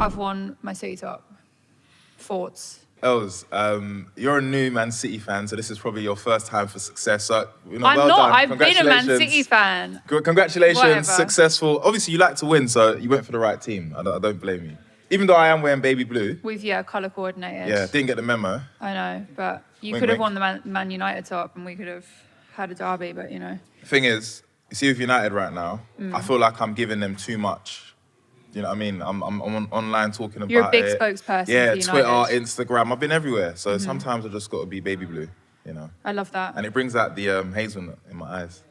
I've won my City top. Thoughts? Els, you're a new Man City fan, so this is probably your first time for success. So, I'm well not. done. I've been a Man City fan. Congratulations, Whatever. successful. Obviously, you like to win, so you went for the right team. I don't blame you. Even though I am wearing baby blue. We've, colour coordinated. Yeah, didn't get the memo. I know, but you Wink, could have wink. won the Man United top and we could have had a derby, but The thing is, you see with United right now, I feel like I'm giving them too much. You know what I mean? I'm on, online talking about it. You're a big spokesperson Yeah, for United. Twitter, Instagram. I've been everywhere. So sometimes I just got to be baby blue, I love that. And it brings out the hazelnut in my eyes.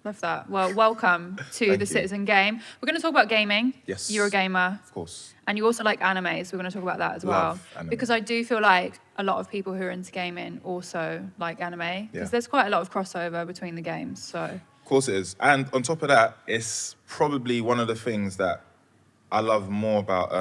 Love that. Well, welcome to Thank the you. Citizen Game. We're going to talk about gaming. Yes. You're a gamer. Of course. And you also like anime, so we're going to talk about that as well. Love anime. Because I do feel like a lot of people who are into gaming also like anime. Because Yeah. there's quite a lot of crossover between the games, so... Of course it is. And on top of that, it's probably one of the things that I love more about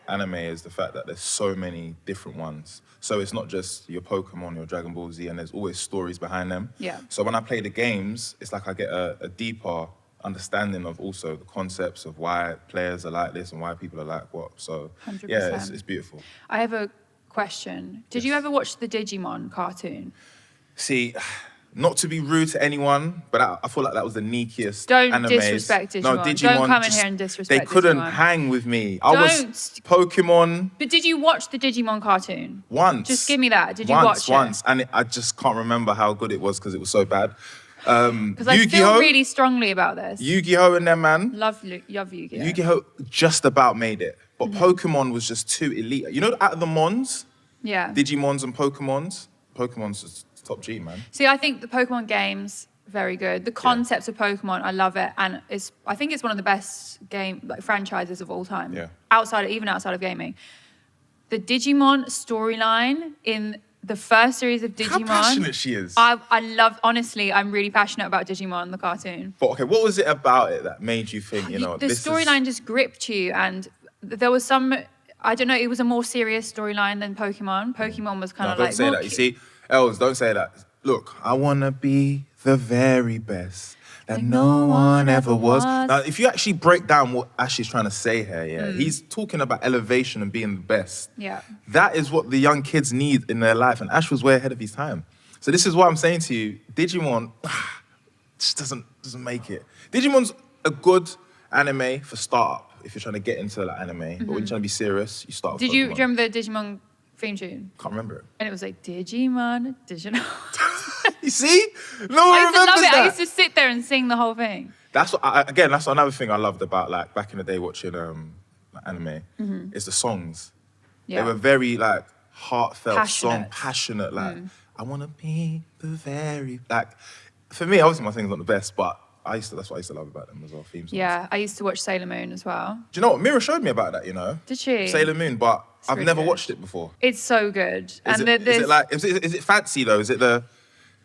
anime is the fact that there's so many different ones. So it's not just your Pokemon, your Dragon Ball Z, and there's always stories behind them. Yeah. So when I play the games, it's like I get a deeper understanding of also the concepts of why players are like this and why people are like what. So 100%. yeah, it's beautiful. I have a question. Did you Yes. ever watch the Digimon cartoon? See, not to be rude to anyone, but I feel like that was the neakiest Don't animes. disrespect Digimon. No, Digimon. Don't come in just- here and disrespect They couldn't Digimon. hang with me. I was Don't. Pokemon But did you watch the Digimon cartoon? once. Just give me that. Did you Once, watch it? and I just can't remember how good it was because it was so bad. Because I feel really strongly about this. Yu-Gi-Oh and them, man. Love Yu-Gi-Oh. Yu-Gi-Oh just about made it, but Mm-hmm. Pokemon was just too elite. You know, out of the Mons, Yeah. Digimons and Pokemon's just top G, man. See, I think the Pokemon games very good. The concept of Pokemon, I love it, and I think it's one of the best franchises of all time. Yeah. Even outside of gaming, the Digimon storyline in the first series of Digimon. How passionate she is. I love. Honestly, I'm really passionate about Digimon, the cartoon. But okay, what was it about it that made you think, The this storyline just gripped you, and there was some. I don't know. It was a more serious storyline than Pokemon. Pokemon was kind No, of don't like. say more that. You see, Els, don't say that. Look, I wanna be the very best that no one ever was. Now, if you actually break down what Ashley's trying to say here, he's talking about elevation and being the best. Yeah. That is what the young kids need in their life, and Ash was way ahead of his time. So this is what I'm saying to you: Digimon just doesn't make it. Digimon's a good anime for startup if you're trying to get into like anime, but when you're trying to be serious, you start. With Do you Pokemon. remember the Digimon theme tune? Can't remember it. And it was like Digimon. You see? No I one used to love remembers it. that. I used to sit there and sing the whole thing. That's what, again, that's another thing I loved about like back in the day watching anime. Is the songs. Yeah. They were very like heartfelt song, Passionate. passionate. Like I wanna be the very like. For me, obviously my sing's not the best, but that's what I used to love about them as well. Theme songs. Yeah, I used to watch Sailor Moon as well. Do you know what Mira showed me about that? Did she? Sailor Moon, but I've really never good. watched it before. It's so good. Is it fancy though? Is it the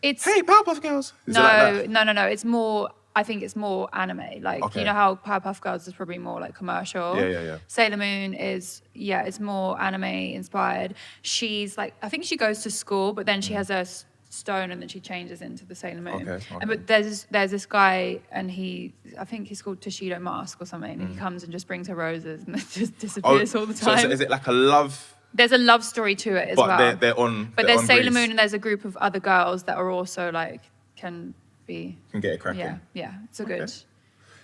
It's hey Powerpuff Girls? Is it like that? no. It's more. I think it's more anime. Like Okay. you know how Powerpuff Girls is probably more like commercial. Yeah. Sailor Moon is it's more anime inspired. She's like I think she goes to school, but then she has a stone and then she changes into the Sailor Moon. Okay. But there's this guy and I think he's called Toshido Mask or something, and he comes and just brings her roses and it just disappears all the time. So is it like a love? There's a love story to it as But well. they're on. But they're there's on Sailor Grease. Moon and there's a group of other girls that are also like can be. Can get it cracking. Yeah. It's a good.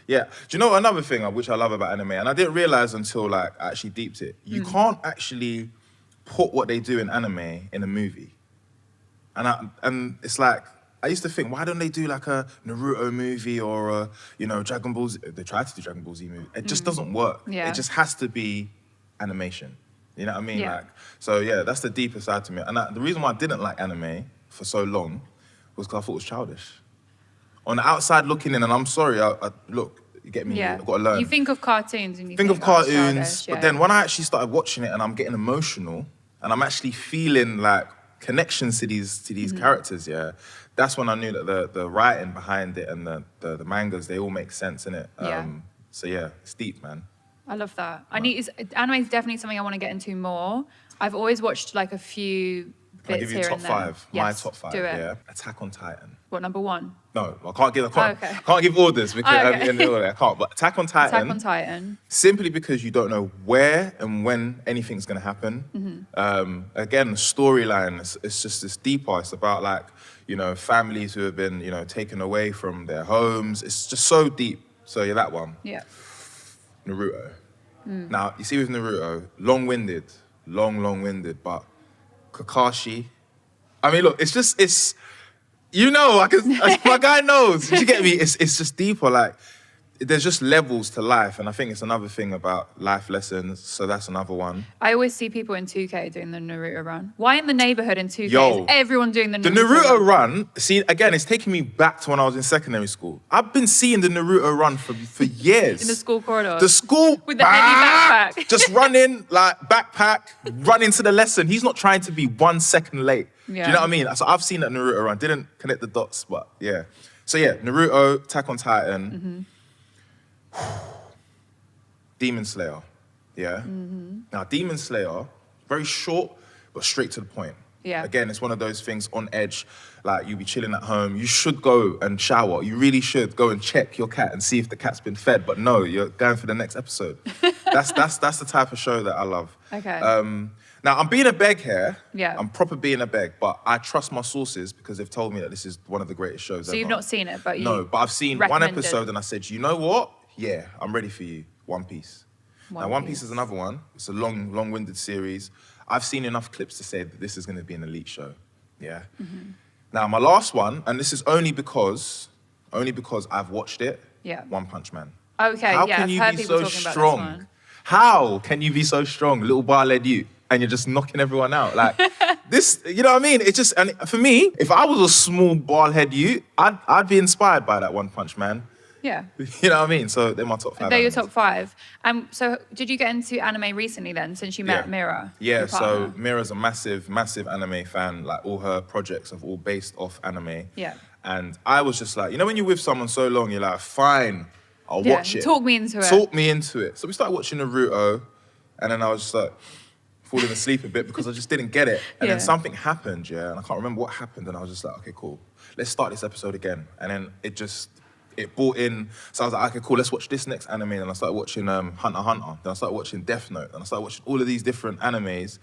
Yeah. Do you know another thing which I love about anime, and I didn't realize until like I actually deeped it. You can't actually put what they do in anime in a movie. And it's like I used to think, why don't they do like a Naruto movie or a Dragon Ball Z? They tried to do Dragon Ball Z movie. It just doesn't work. Yeah. It just has to be animation. You know what I mean? Yeah. So yeah, that's the deeper side to me. And the reason why I didn't like anime for so long was because I thought it was childish. On the outside looking in, and I'm sorry, look, you get me, Yeah. I've got to learn. You think of cartoons and you Think of oh, cartoons, childish, but then when I actually started watching it and I'm getting emotional and I'm actually feeling like connections to these characters, that's when I knew that the writing behind it and the mangas, they all make sense, innit? So yeah, it's deep, man. I love that. Anime is definitely something I want to get into more. I've always watched like a few bits I'll give you here top and there. five. Yes, My top five. do it. Yeah. Attack on Titan. What, number 1? No, I can't give. Okay. I can't give orders because Okay. in the order I can't. But Attack on Titan. Attack on Titan. Simply because you don't know where and when anything's going to happen. Again, the storyline is just this deeper. It's about like, families who have been, taken away from their homes. It's just so deep. So yeah, that one. Yeah. Naruto. Now, you see with Naruto, long-winded, but Kakashi. I mean, look, my guy knows. You get me? It's just deeper. Like, there's just levels to life, and I think it's another thing about life lessons. So that's another one. I always see people in 2K doing the Naruto run. Why in the neighborhood in 2K Yo, is everyone doing the Naruto The Naruto run, see, again, it's taking me back to when I was in secondary school. I've been seeing the Naruto run for years. in the school corridor? The school with the heavy backpack. just running, like backpack, running to the lesson. He's not trying to be 1 second late. Yeah. Do you know what I mean? So I've seen that Naruto run. Didn't connect the dots, but yeah. So yeah, Naruto, Attack on Titan, Demon Slayer. Yeah. Now Demon Slayer, very short but straight to the point. Yeah. Again, it's one of those things on edge. Like, you be chilling at home. You should go and shower. You really should go and check your cat and see if the cat's been fed. But no, you're going for the next episode. That's the type of show that I love. Okay. Now, I'm being a beg here. Yeah. I'm proper being a beg, but I trust my sources because they've told me that this is one of the greatest shows ever. So you've not seen it, but you No, but I've seen one recommended. episode and I said, you know what? Yeah, I'm ready for you. One Piece. Now, One Piece is another one. It's a long-winded series. I've seen enough clips to say that this is going to be an elite show. Yeah. Now, my last one, and this is only because I've watched it. Yeah. One Punch Man. Okay, How yeah, can I've you heard be people so talking about strong? this one. How can you be so strong, little bar-led you, and you're just knocking everyone out? Like, this, you know what I mean? It's just, and for me, if I was a small bald-head you, I'd be inspired by that One Punch Man. Yeah. You know what I mean? So they're my top 5. They're your animes. top 5. So did you get into anime recently then, since you met Mira? Yeah, your so partner? Mira's a massive anime fan. Like, all her projects are all based off anime. Yeah. And I was just like, when you're with someone so long, you're like, fine, I'll watch it. Talk me into it. Talk me into it. So we started watching Naruto, and then I was just like falling asleep a bit because I just didn't get it. And then something happened, and I can't remember what happened. And I was just like, okay, cool, let's start this episode again. And then it brought in, so I was like, okay, cool, let's watch this next anime. And I started watching Hunter x Hunter. Then I started watching Death Note. Then I started watching all of these different animes.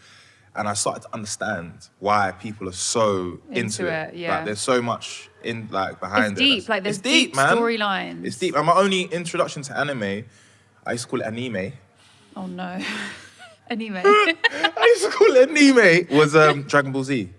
And I started to understand why people are so into it. Yeah. Like, there's so much behind It's it. deep. Like, there's it's deep, man. storylines. It's deep. And my only introduction to anime, I used to call it anime. Oh no. Anime. I used to call it anime. Was Dragon Ball Z.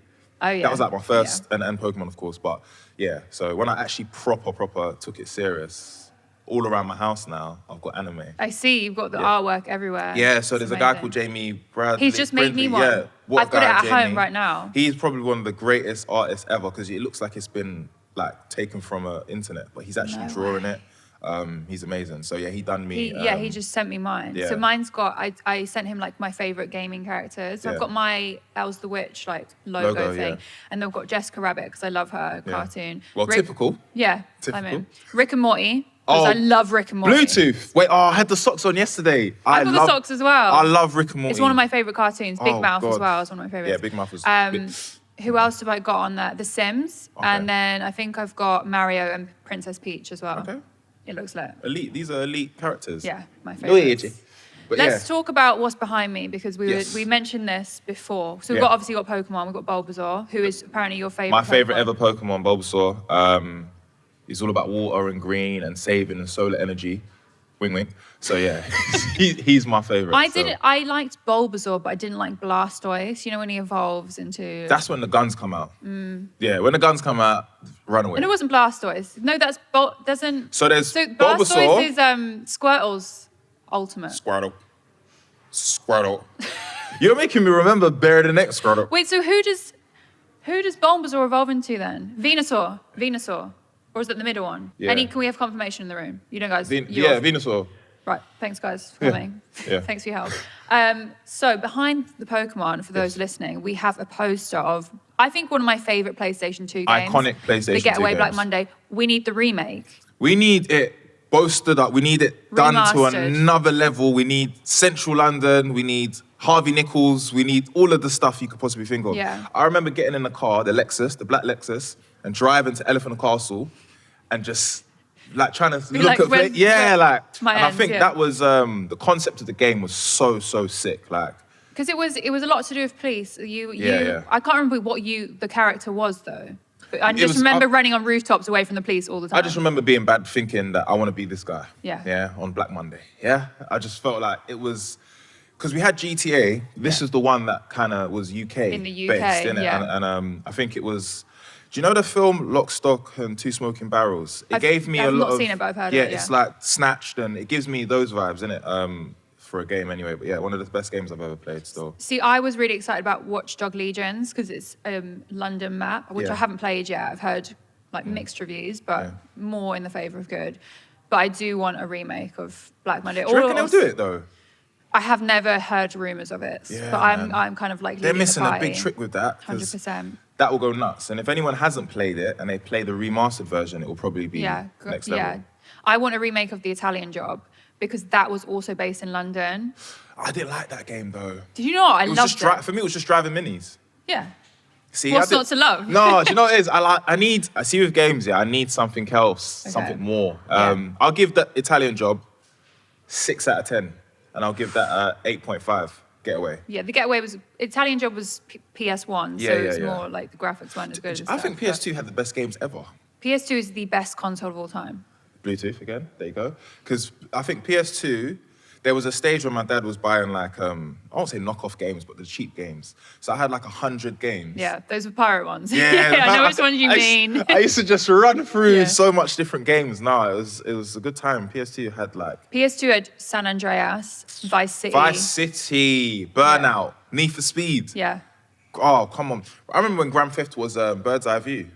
Oh yeah. That was like my first, and Pokemon, of course. But yeah, so when I actually proper took it serious, all around my house now, I've got anime. I see you've got the artwork everywhere. Yeah, so there's It's a guy amazing. called Jamie Bradley. He's just made me one. Yeah, what I've got it guy, at home Jamie. right now. He's probably one of the greatest artists ever because it looks like it's been taken from internet, but he's actually drawing it. He's amazing. So yeah, he done me. He just sent me mine. yeah. So mine's got, I sent him my favorite gaming characters. So I've got my Elle's the Witch logo thing. yeah. And then I've got Jessica Rabbit because I love her cartoon. Well, typical. Yeah. Typical. I mean, Rick and Morty. Because I love Rick and Morty. Bluetooth. Wait, I had the socks on yesterday. I got the socks as well. I love Rick and Morty. It's one of my favorite cartoons. Big Mouth God. as well is one of my favorites. Yeah, Big Mouth was Who else have I got on there? The Sims. Okay. And then I think I've got Mario and Princess Peach as well. Okay. It looks lit. Elite. These are elite characters. Yeah, my favorites. But Let's talk about what's behind me because Yes. we mentioned this before. So we've Yeah. obviously got Pokemon. We've got Bulbasaur, who is apparently your favorite. My favorite Pokemon. ever Pokemon, Bulbasaur. He's all about water and green and saving and solar energy. Wing wing. So yeah, he's my favorite. I liked Bulbasaur, but I didn't like Blastoise. You know when he evolves into. That's when the guns come out. Yeah, when the guns come out, run away. And it wasn't Blastoise. No, that's doesn't. So there's So Bulbasaur. Blastoise is Squirtle's ultimate. Squirtle. You're making me remember Bear the Next Squirtle. Wait, so who does Bulbasaur evolve into then? Venusaur. Or is it the middle one? Yeah. Can we have confirmation in the room? You know, guys. Venusaur. Right. Thanks, guys, for Yeah. coming. Yeah. Thanks for your help. So behind the Pokemon, for those listening, we have a poster of, I think, one of my favorite PlayStation 2 games. Iconic PlayStation 2 The Getaway Black games. Monday. We need the remake. We need it boasted up. We need it done to Remastered. another level. We need Central London. We need Harvey Nichols. We need all of the stuff you could possibly think of. Yeah. I remember getting in the car, the black Lexus, and drive into Elephant and Castle and just like trying to Be look like, at where's- yeah, like my and I ends, think yeah. that was the concept of the game was so sick. Like Because it was a lot to do with police. Yeah. I can't remember what the character was though. But I just was- remember running on rooftops away from the police all the time. I just remember being bad thinking that I want to be this guy. Yeah. On Black Monday. Yeah. I just felt like it was because we had GTA. This is the one that kind of was UK In the UK, based, innit? yeah. And I think it was. Do you know the film Lock, Stock and Two Smoking Barrels? It gave me a I've lot not of. seen it, but I've heard of yeah, it, yeah. it's like Snatched, and it gives me those vibes, innit? For a game anyway. But yeah, one of the best games I've ever played. Still. See, I was really excited about Watch Dog Legions because it's a London map, which Yeah. I haven't played yet. I've heard like mixed reviews, but more in the favour of good. But I do want a remake of Black Monday. Do you reckon they'll do it though? I have never heard rumours of it, Yeah, but man. I'm kind of like They're leading the missing a big party. trick with that. 'Cause 100%. that will go nuts. And if anyone hasn't played it and they play the remastered version, it will probably be next level. Yeah. I want a remake of The Italian Job because that was also based in London. I didn't like that game though. Did you know? I It was loved just it. for me, it was just driving minis. Yeah. See, What's I not to love? No, do you know what it is? I see with games, I need something else, Okay. something more. Yeah. I'll give that Italian Job 6 out of 10, and I'll give that 8.5 Getaway. Yeah, the Getaway was Italian Job was PS1, so Yeah, it was yeah. more like the graphics weren't as good. and I think stuff, PS2 had the best games ever. but PS2 is the best console of all time. Bluetooth again, there you go. Because I think PS2, there was a stage where my dad was buying like, I won't say knockoff games, but the cheap games. So I had like 100 games. Yeah, those were pirate ones. Yeah, I know which ones you mean. I used to just run through Yeah. so much different games. No, it was a good time. PS2 had like PS2 had San Andreas, Vice City. Vice City, Burnout, Need for Speed. Yeah. Oh, come on. I remember when Grand Theft was Bird's Eye View.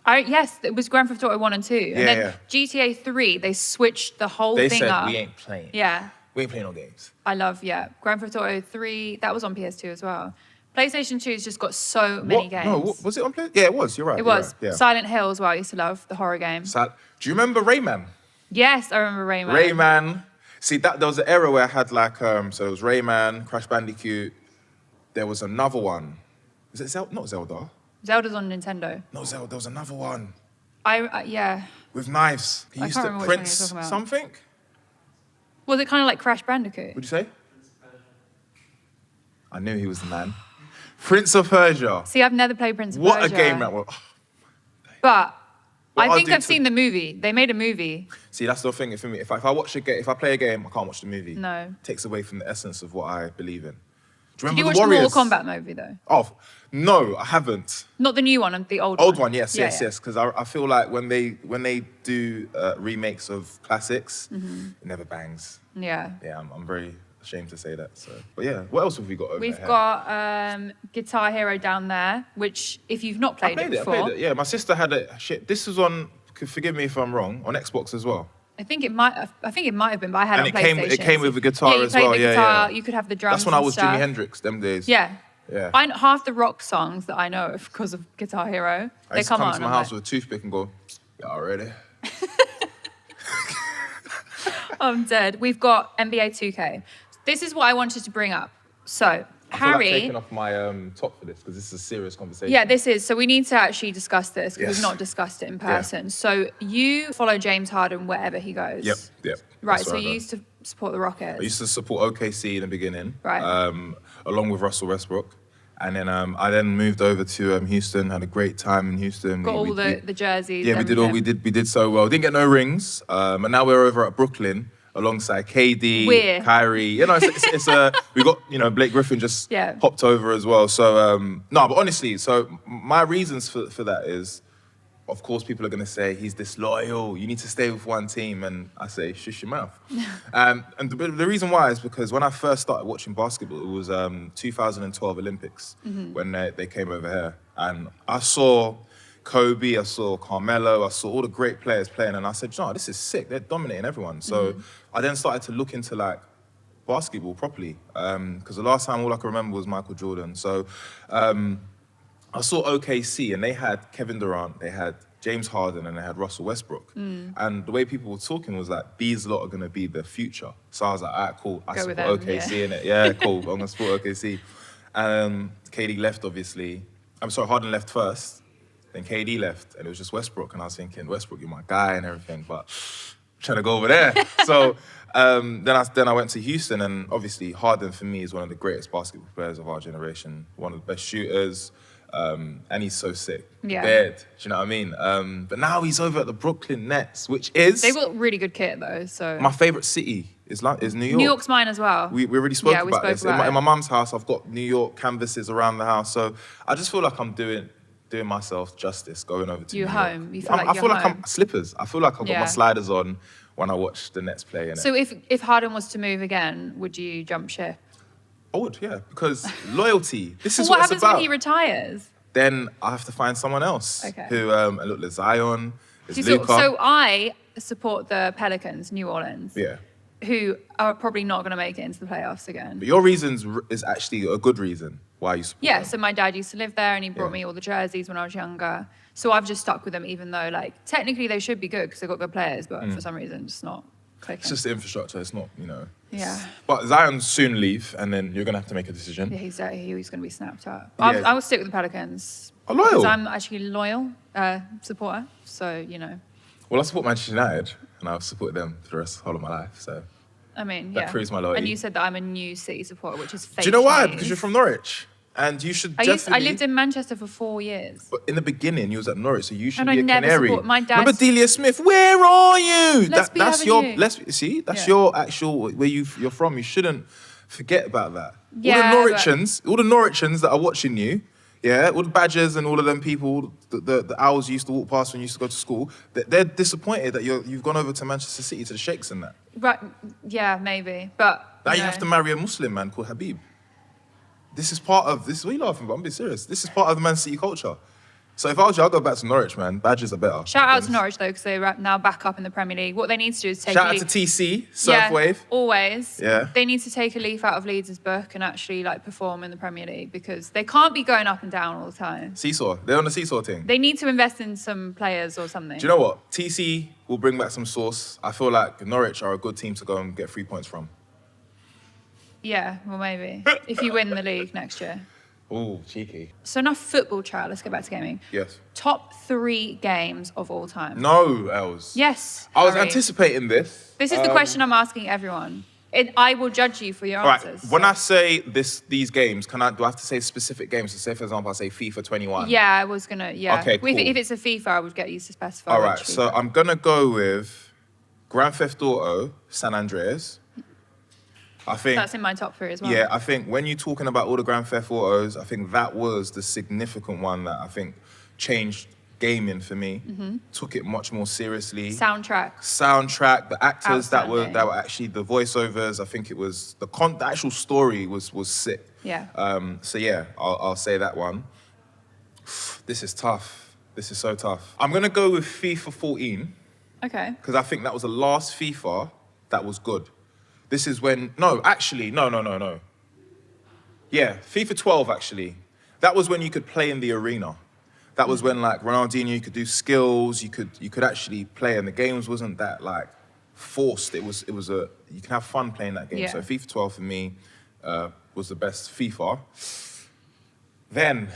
Yes, it was Grand Theft Auto 1 and 2. And Yeah, then yeah. GTA 3, they switched the whole They thing said up. we ain't playing. Yeah. We ain't playing no games. I love, Grand Theft Auto 3, that was on PS2 as well. PlayStation 2's just got so many games. No, was it on Play? Yeah, it was. You're right. It you're was. right, yeah. Silent Hill as well, I used to love, the horror game. Do you remember Rayman? Yes, I remember Rayman. Rayman. See, there was an era where I had like, so it was Rayman, Crash Bandicoot. There was another one. Is it Zelda? Not Zelda. Zelda's on Nintendo. No, Zelda. There was another one Yeah. with knives. He I used can't to remember which one Prince you're talking about. something. Was it kind of like Crash Bandicoot? What'd you say? I knew he was the man. Prince of Persia. See, I've never played Prince of What Persia. a game that was. But What I I'll think do I've to- seen the movie. They made a movie. See, that's the thing for me. If I watch a game, if I play a game, I can't watch the movie. No. It takes away from the essence of what I believe in. Do Did you you watch remember the the Mortal Warriors? Kombat movie though? Oh, no, I haven't. Not the new one, the old Old one, yes, Yeah, yes, yeah. yes. Because I feel like when they do remakes of classics, it never bangs. Yeah. Yeah, I'm very ashamed to say that. So, but yeah, what else have we got over We've here? got Guitar Hero down there, which if you've not I played, it I before, played it. Yeah, my sister had it. Shit, this was on. Forgive me if I'm wrong. On Xbox as well. I think it might have been, but I had And it on it came- PlayStation. it came with a guitar you as played well, The yeah, guitar, yeah. You could have the drums. That's when I and was stuff. Jimi Hendrix. Them days. Yeah. Yeah. I know half the rock songs that I know of because of Guitar Hero. I They used to come come on. to my I'm house like, with a toothpick and go, y'all ready? I'm dead. We've got NBA 2K. This is what I wanted to bring up. So I feel like Harry. taking off my top for this because this is a serious conversation. Yeah, this is. So we need to actually discuss this because Yes. we've not discussed it in person. So you follow James Harden wherever he goes. Yep. Right, That's so what I you do. used to support the Rockets. I used to support OKC in the beginning, Right. Along with Russell Westbrook, and then I then moved over to Houston. Had a great time in Houston. Got We- all the jerseys. yeah, everything. we did so well. Didn't get no rings, and now we're over at Brooklyn alongside KD, We're. Kyrie. You know, it's we got Blake Griffin just Yeah. hopped over as well. So no, but honestly, so my reasons for that is, of course, people are going to say he's disloyal. You need to stay with one team, and I say shush your mouth. And the reason why is because when I first started watching basketball, it was 2012 Olympics when they came over here, and I saw Kobe, I saw Carmelo, I saw all the great players playing, and I said, "No, this is sick. They're dominating everyone." So I then started to look into like basketball properly, because the last time all I can remember was Michael Jordan. So I saw OKC, and they had Kevin Durant, they had James Harden, and they had Russell Westbrook. And the way people were talking was like, these lot are going to be the future. So I was like, all right, cool. I Go with support them, OKC in it. Yeah, cool. I'm going to support OKC. And KD left, obviously. I'm sorry, Harden left first. Then KD left, and it was just Westbrook, and I was thinking, Westbrook, you're my guy and everything, but I'm trying to go over there. So then I went to Houston, and obviously Harden for me is one of the greatest basketball players of our generation, one of the best shooters, and he's so sick. Yeah. Dead, do you know what I mean? But now he's over at the Brooklyn Nets, which is They've got really good kit though. So my favorite city is New York. New York's mine as well. We already spoke Yeah, we about spoke this. about In it. my mum's house, I've got New York canvases around the house, so I just feel like I'm doing myself justice going over to You're New York. home. You feel like I you're feel like home. I'm slippers. I feel like I've got Yeah. my sliders on when I watch the Nets play. So if Harden was to move again, would you jump ship? I would, yeah, because loyalty. This is What what it's happens about. when he retires? Then I have to find someone else. Okay. Who look, there's Zion, there's So, Luka. so I support the Pelicans, New Orleans, Yeah. who are probably not going to make it into the playoffs again. But your reasons is actually a good reason why you support Yeah, them. so my dad used to live there and he brought Yeah. me all the jerseys when I was younger. So I've just stuck with them, even though, like, technically they should be good because they've got good players, but for some reason, it's not clicking. It's just the infrastructure. It's not, Yeah. But Zion soon leave, and then you're gonna have to make a decision. Yeah, he's going to be snapped up. Yeah. I will stick with the Pelicans. Oh, loyal. Because I'm actually a loyal supporter. So, Well, I support Manchester United, and I've supported them for the rest of the whole of my life. So, I mean, That yeah. proves my loyalty. And you said that I'm a new City supporter, which is fake do you know why? news. Because you're from Norwich, and you should I definitely. lived in Manchester for 4 years. But in the beginning, you was at Norwich, so you should And be I a never canary. support- my dad- Remember Delia Smith? Where are you? Lesby That's your. Avenue. That's Yeah. your actual where you're from. You shouldn't forget about that. Yeah, all the Norwichans that are watching you. Yeah, all the Badgers and all of them people, the owls you used to walk past when you used to go to school, they're disappointed that you've gone over to Manchester City to the Sheikhs and that. Right, yeah, maybe. But Now you have to marry a Muslim man called Habib. This is what are you laughing about? I'm being serious. This is part of the Man City culture. So if I was you, I'll go back to Norwich, man. Badgers are better. Shout out to Norwich, though, because they're now back up in the Premier League. What they need to do is take Shout a out leaf. to TC, Surfwave. Always. Yeah. They need to take a leaf out of Leeds' book and actually perform in the Premier League because they can't be going up and down all the time. Seesaw. They're on the seesaw thing. They need to invest in some players or something. Do you know what? TC will bring back some sauce. I feel like Norwich are a good team to go and get 3 points from. Yeah, well, maybe. If you win the league next year. Ooh, cheeky. So enough football chat. Let's get back to gaming. Yes. Top 3 games of all time. No, Els. Yes. I was Harry. anticipating this. This is the question I'm asking everyone. I will judge you for your All right. answers. When I say these games, do I have to say specific games? So say, for example, I say FIFA 21. Yeah, I was gonna. Yeah. Okay, cool. If it's a FIFA, I would get you to specify. All right. which So FIFA. I'm gonna go with Grand Theft Auto San Andreas. I think That's in my top 3 as well. Yeah, I think when you're talking about all the Grand Theft Autos, I think that was the significant one that I think changed gaming for me. Took it much more seriously. Soundtrack, the actors that were Outstanding. actually the voiceovers. I think it was the actual story was sick. Yeah. So yeah, I'll say that one. This is tough. This is so tough. I'm gonna go with FIFA 14 Okay. because I think that was the last FIFA that was good. This is when, no. Yeah, FIFA 12 actually. That was when you could play in the arena. That was when Ronaldinho, you could do skills, you could actually play, and the games wasn't that forced. It was you can have fun playing that game. Yeah. So FIFA 12 for me was the best FIFA. Then,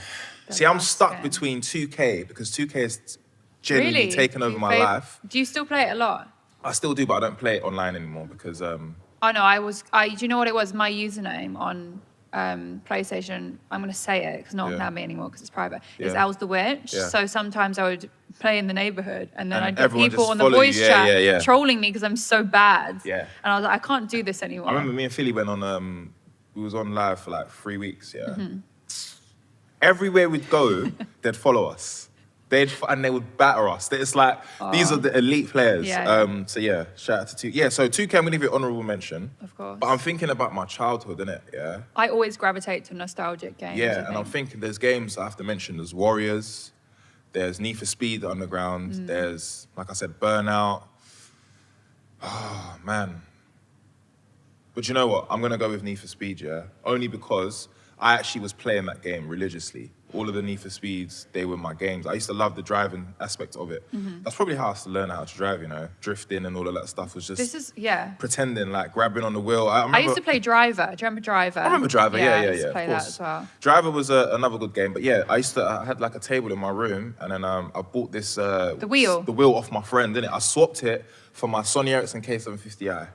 see, I'm last stuck game. between 2K because 2K has genuinely Really? taken over my life. Do you still play it a lot? I still do, but I don't play it online anymore because Oh no, do you know what it was? My username on PlayStation, I'm going to say it because no one Yeah. can have me anymore because it's private, is Yeah. Els the Witch. Yeah. So sometimes I would play in the neighborhood and then And I'd get everyone people just on the follow you. voice Yeah, chat yeah. trolling me because I'm so bad. Yeah. And I was like, I can't do this anymore. I remember me and Philly went on, we was on live for 3 weeks, yeah. Mm-hmm. Everywhere we'd go, they'd follow us. And they would batter us. It's like, these are the elite players. Yeah. So yeah, shout out to 2K. Yeah, so 2K, I'm gonna give it honorable mention. Of course. But I'm thinking about my childhood, innit, yeah? I always gravitate to nostalgic games. I Yeah, and I'm think. thinking there's games I have to mention. There's Warriors, there's Need for Speed Underground, Mm. there's, like I said, Burnout. Oh, man. But you know what? I'm going to go with Need for Speed, yeah? Only because I actually was playing that game religiously. All of the Need for Speeds, they were my games. I used to love the driving aspect of it. That's probably how I used to learn how to drive, you know, drifting and all of that stuff was just pretending, like grabbing on the wheel. I used to play Driver. Do you remember Driver? I remember Driver, yeah, I used to play of course. that as well. Driver was another good game, but yeah, I had like a table in my room, and then I bought this... the wheel off my friend, didn't it? I swapped it for my Sony Ericsson K750i.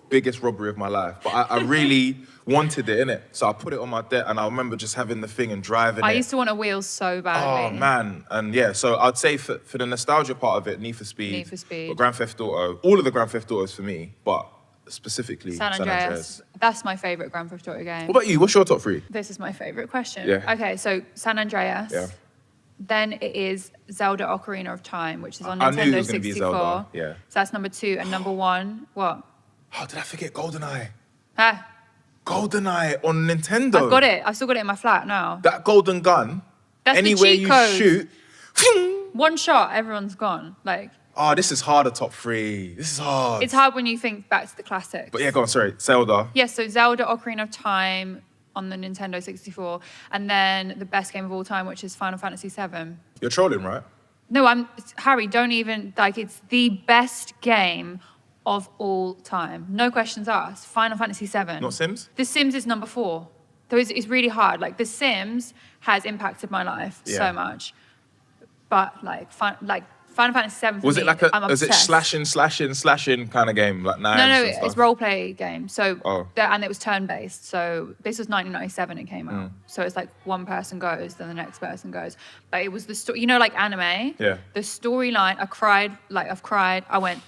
Biggest robbery of my life. But I really wanted it, innit? So I put it on my deck, and I remember just having the thing and driving it. I used to want a wheel so badly. Oh, man. And yeah, so I'd say for the nostalgia part of it, Need for Speed. But Grand Theft Auto, all of the Grand Theft Autos for me, but specifically San Andreas. That's my favourite Grand Theft Auto game. What about you? What's your top 3? This is my favourite question. Yeah. Okay, so San Andreas. Yeah. Then it is Zelda Ocarina of Time, which is on I Nintendo knew it was 64. gonna be Zelda, yeah. So that's number 2. And number 1, what? Oh, did I forget GoldenEye? Ah, GoldenEye on Nintendo. I've got it. I've still got it in my flat now. That golden gun, That's anywhere the cheat you code. shoot... One shot, everyone's gone. Like, oh, this is harder, top 3. This is hard. it's hard when you think back to the classics. But yeah, go on, sorry. Zelda. Yes, so Zelda Ocarina of Time on the Nintendo 64. And then the best game of all time, which is Final Fantasy VII. You're trolling, right? No, Harry, don't even, like, it's the best game of all time. No questions asked. Final Fantasy VII. Not Sims? The Sims is number 4. So it's really hard. Like, The Sims has impacted my life so much. But, like Final Fantasy VII for Was me, it like I'm was it obsessed. slashing kind of game? Like knives No, and stuff? it's role play game. So Oh. and it was turn based. So this was 1997 it came out. So it's like one person goes, then the next person goes. But it was the story, you know, like anime. Yeah. The storyline. I've cried. I went.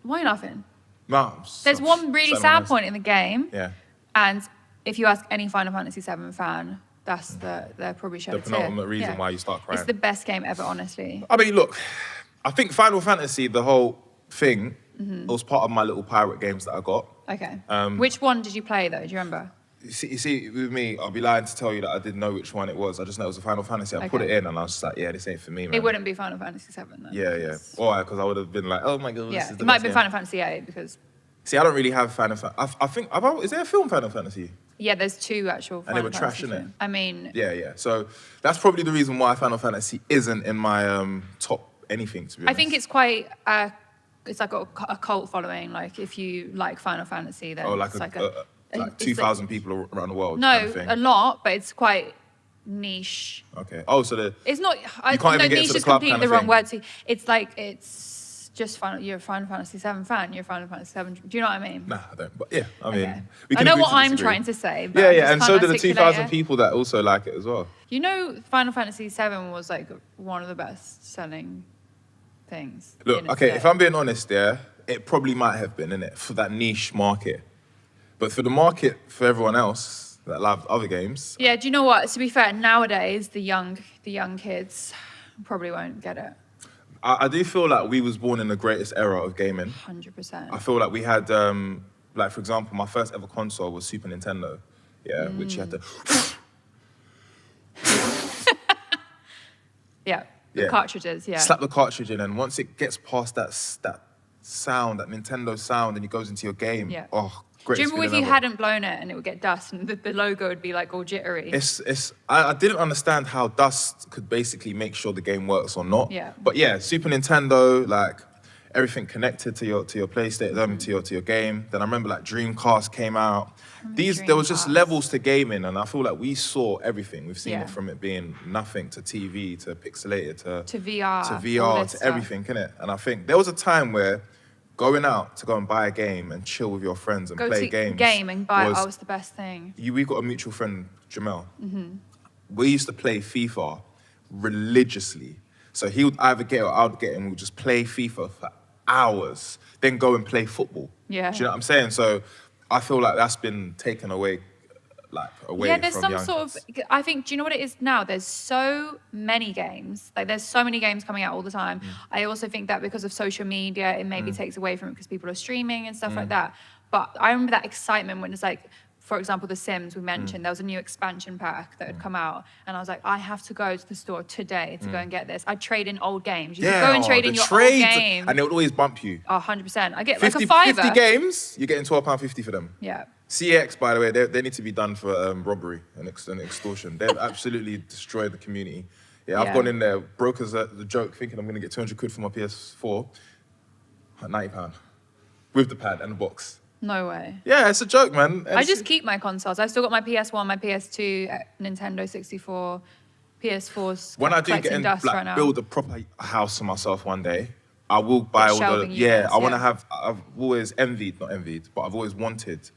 Why are you laughing? No. There's one really sad point in the game. Yeah. And if you ask any Final Fantasy VII fan, they're probably shed The a tear. penultimate reason why you start crying. It's the best game ever, honestly. I mean, look, I think Final Fantasy, the whole thing, was part of my little pirate games that I got. Okay. Which one did you play though? Do you remember? You see, with me, I'll be lying to tell you that I didn't know which one it was. I just know it was a Final Fantasy. I put it in and I was just like, yeah, this ain't for me, man. It wouldn't be Final Fantasy VII then. Yeah. Why? Because I would have been like, oh my God, this is the it might best be game. Final Fantasy VIII because... See, I don't really have Final Fantasy. I think, is there a film Final Fantasy? Yeah, there's 2 actual Final And they were Fantasy trash, innit? films. I mean... Yeah. So that's probably the reason why Final Fantasy isn't in my top anything, to be honest. I think it's quite... it's like a cult following. Like, if you like Final Fantasy, then like it's like 2,000 people around the world. No, kind of thing. a lot, but it's quite niche. Okay. Oh, so It's not... You can't even get niche into the is club completely kind of the wrong thing. word. See, it's like, it's just you're a Final Fantasy VII fan. You're a Final Fantasy VII... Do you know what I mean? Nah, I don't. But yeah, I mean, Okay. we I can know agree what to I'm disagree. trying to say. But Yeah, I yeah, just and can't so do the articulate 2,000 it. people that also like it as well. You know, Final Fantasy VII was like one of the best-selling things. Look, in its okay, day. if I'm being honest, yeah, it probably might have been, innit, for that niche market. But for the market, for everyone else that loved other games, Yeah, do you know what? To be fair, nowadays the young kids probably won't get it. I do feel like we was born in the greatest era of gaming. 100%. I feel like we had, like for example, my first ever console was Super Nintendo, yeah, which you had to. Yeah, the Yeah. cartridges. Yeah. Slap the cartridge in, and once it gets past that sound, that Nintendo sound, and it goes into your game. Yeah. Oh, Do you greatest remember if feeling you ever. hadn't blown it and it would get dust and the logo would be like all jittery? I didn't understand how dust could basically make sure the game works or not. Yeah. But yeah, Super Nintendo, like everything connected to your PlayStation, to your game. Then I remember like Dreamcast came out. There was just Dreamcast. levels to gaming, and I feel like we saw everything. We've seen Yeah. it from it being nothing to TV to pixelated To VR. to all VR this to stuff. everything, innit? And I think there was a time where going out to go and buy a game and chill with your friends and Go play to games game and buy it. was Oh, it's the best thing. we got a mutual friend, Jamel. Mm-hmm. We used to play FIFA religiously. So he would either get it or I would get it, and we would just play FIFA for hours, then go and play football. Yeah. Do you know what I'm saying? So I feel like that's been taken away, Yeah, there's from some young sort kids. of. I think. Do you know what it is now? There's so many games. Like there's so many games coming out all the time. I also think that because of social media, it maybe takes away from it because people are streaming and stuff like that. But I remember that excitement when it's like, for example, The Sims we mentioned. There was a new expansion pack that had come out, and I was like, I have to go to the store today to go and get this. I'd trade in old games. You could go and trade in the your trades, old game. and they would always bump you. Oh, 100%. I get 50, like a fiver. 50 games, you're getting £12.50 for them. Yeah. CX, by the way, they need to be done for robbery and extortion. They've absolutely destroyed the community. Yeah, I've gone in there, broke as the joke, thinking I'm going to get 200 quid for my PS4, £90 with the pad and the box. No way. Yeah, it's a joke, man. I just keep my consoles. I've still got my PS1, my PS2, Nintendo 64, PS4's when I do get in, dust right now. build a proper house for myself one day, I will buy all the units, I want to have. I've always not envied, but I've always wanted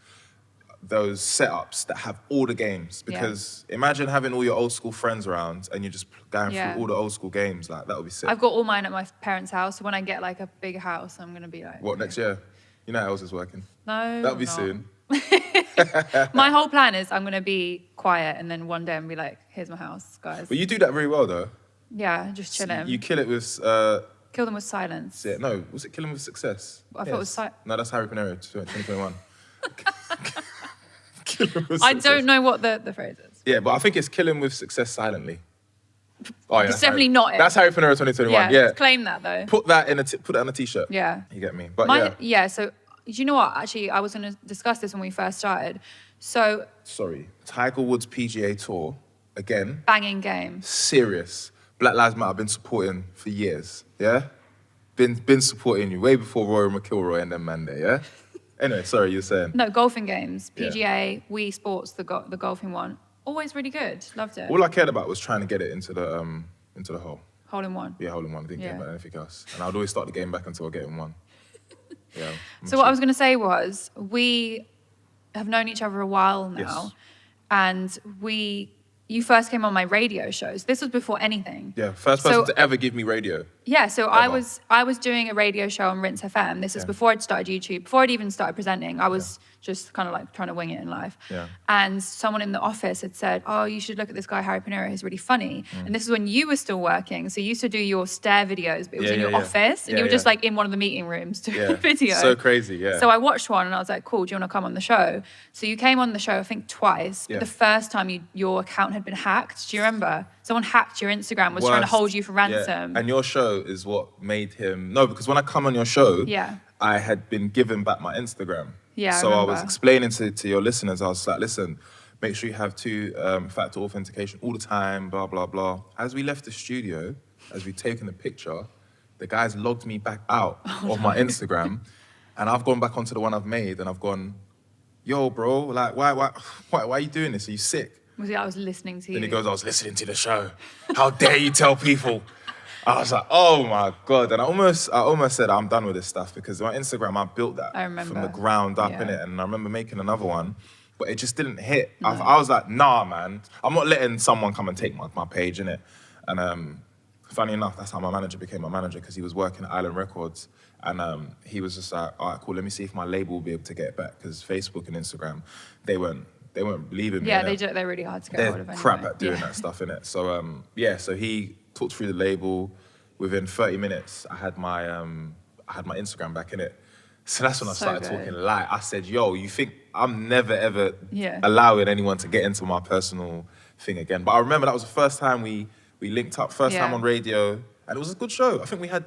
those setups that have all the games, because imagine having all your old school friends around and you're just going through all the old school games. Like, that would be sick. I've got all mine at my parents' house, so when I get like a big house, I'm gonna be like, what, next year? You know how else is working? No, that'll be soon. My whole plan is I'm gonna be quiet, and then one day I'm gonna be like, here's my house, guys. But you do that very well, though. Yeah, just chilling. You kill it with kill them with silence. Yeah, no, was it killing with success? I thought it was no, that's Harry PINERO 2021. I don't know what the phrase is. Yeah, but I think it's killing with success silently. Oh, yeah, it's definitely not it. That's Harry PINERO 2021. Yeah, claim that though. Put that on a t-shirt. Yeah, you get me. But yeah. So do you know what? Actually, I was going to discuss this when we first started. So Tiger Woods PGA Tour again. Banging game. Serious. Black Lives Matter. I've been supporting for years. Yeah, been supporting you way before Rory McIlroy and them man there. Yeah. Anyway, sorry, you were saying. No, golfing games, PGA, Wii Sports, the golfing one, always really good. Loved it. All I cared about was trying to get it into the hole. Hole in one. Yeah, hole in one. I didn't care about anything else, and I'd always start the game back until I get in one. Yeah. So what I was going to say was, we have known each other a while now, and you first came on my radio shows. This was before anything. Yeah, first person to ever give me radio. Yeah, so I was doing a radio show on Rinse FM. This is before I'd started YouTube, before I'd even started presenting. I was just kind of like trying to wing it in life. Yeah. And someone in the office had said, oh, you should look at this guy, Harry PINERO, he's really funny. And this is when you were still working. So you used to do your stare videos, but it was in your office. And you were just like in one of the meeting rooms doing a video. So crazy, yeah. So I watched one and I was like, cool, do you want to come on the show? So you came on the show, I think twice. But the first time your account had been hacked, do you remember? Someone hacked your Instagram, was trying to hold you for ransom. And your show is what made him... No, because when I come on your show, I had been given back my Instagram. Yeah, so I was explaining to your listeners, I was like, listen, make sure you have two-factor authentication all the time, blah, blah, blah. As we left the studio, as we'd taken the picture, the guys logged me back out of my Instagram, and I've gone back onto the one I've made, and I've gone, yo, bro, like, why are you doing this? Are you sick? I was listening to you. Then he goes, I was listening to the show. How dare you tell people? I was like, oh my God. And I almost said, I'm done with this stuff, because my Instagram, I built that from the ground up, innit? And I remember making another one, but it just didn't hit. No. I was like, nah, man, I'm not letting someone come and take my page, innit? And funny enough, that's how my manager became my manager, because he was working at Island Records. And he was just like, all right, cool, let me see if my label will be able to get it back, because Facebook and Instagram, they weren't believing me. Yeah, they're really hard to get hold of anyway. They're crap at doing that stuff, innit? So, so he talked through the label. Within 30 minutes, I had my Instagram back, innit? So that's when I started talking light. I said, yo, you think I'm never, ever allowing anyone to get into my personal thing again? But I remember that was the first time we linked up, first time on radio, and it was a good show. I think we had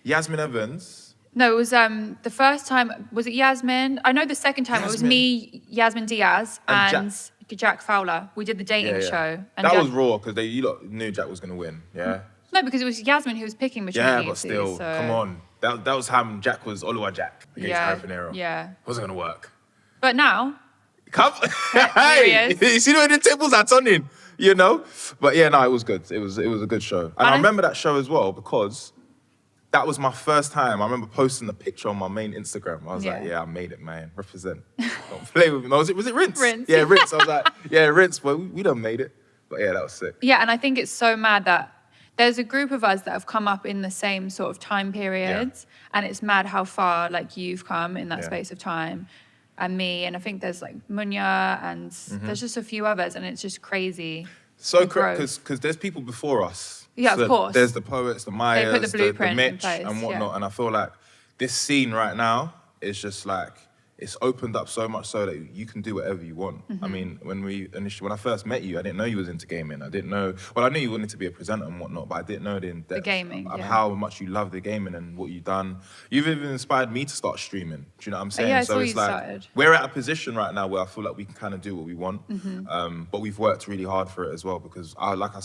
Yasmin Evans. No, it was the first time, was it Yasmin? I know the second time, it was me, Yasmin Diaz, and Jack Fowler. We did the dating show. And that was raw, because you lot knew Jack was going to win, yeah? No, because it was Yasmin who was picking between you. Yeah, but still, come on. That was how Jack was Oluwa Jack against Harry PINERO. Yeah. Wasn't going to work. But now... Come... Hey! You see the way the tables are turning, you know? But yeah, no, it was good. It was a good show. And I remember that show as well, because that was my first time. I remember posting the picture on my main Instagram. I was like, yeah, I made it, man. Represent. Don't play with me. Was it Rinse? Rinse. Yeah, Rinse. I was like, yeah, Rinse, but we done made it. But yeah, that was sick. Yeah, and I think it's so mad that there's a group of us that have come up in the same sort of time periods, and it's mad how far like you've come in that space of time, and me, and I think there's like Munya, and there's just a few others, and it's just crazy. So crazy, because there's people before us. Yeah, so of course. There's the poets, the Mayas, they put the blueprint the in Mitch, place, and whatnot, and I feel like this scene right now is just like, it's opened up so much so that you can do whatever you want. I mean, when I first met you, I didn't know you was into gaming. I didn't know, well, I knew you wanted to be a presenter and whatnot, but I didn't know the in-depth gaming, of yeah. how much you love the gaming and what you've done. You've even inspired me to start streaming. Do you know what I'm saying? Yeah, I so saw it's you like, started. we're at a position right now where I feel like we can kind of do what we want. But we've worked really hard for it as well, because like you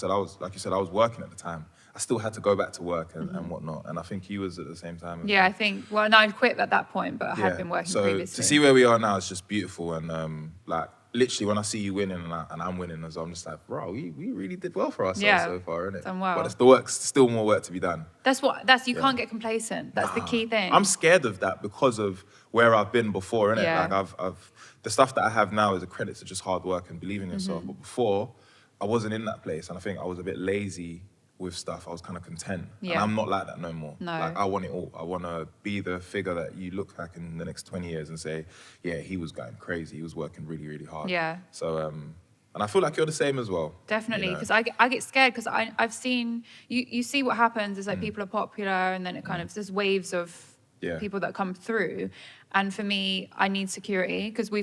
said, I was working at the time. I still had to go back to work and whatnot. And I think you was at the same time. Yeah, I think, well, no, I quit at that point, but I had been working so previously. To see where we are now is just beautiful. And like, literally when I see you winning and I'm winning as well, I'm just like, bro, we really did well for ourselves so far, innit? Done well. But still more work to be done. You can't get complacent. That's the key thing. I'm scared of that because of where I've been before, innit? Yeah. Like the stuff that I have now is a credit to just hard work and believing in yourself. But before, I wasn't in that place, and I think I was a bit lazy with stuff. I was kind of content. Yeah. And I'm not like that no more. No. Like, I want it all. I want to be the figure that you look like in the next 20 years and say, yeah, he was going crazy. He was working really, really hard. Yeah. So, and I feel like you're the same as well. Definitely, you know? because I get scared because I've seen, you see what happens is like people are popular and then it kind of, there's waves of people that come through. And for me, I need security because we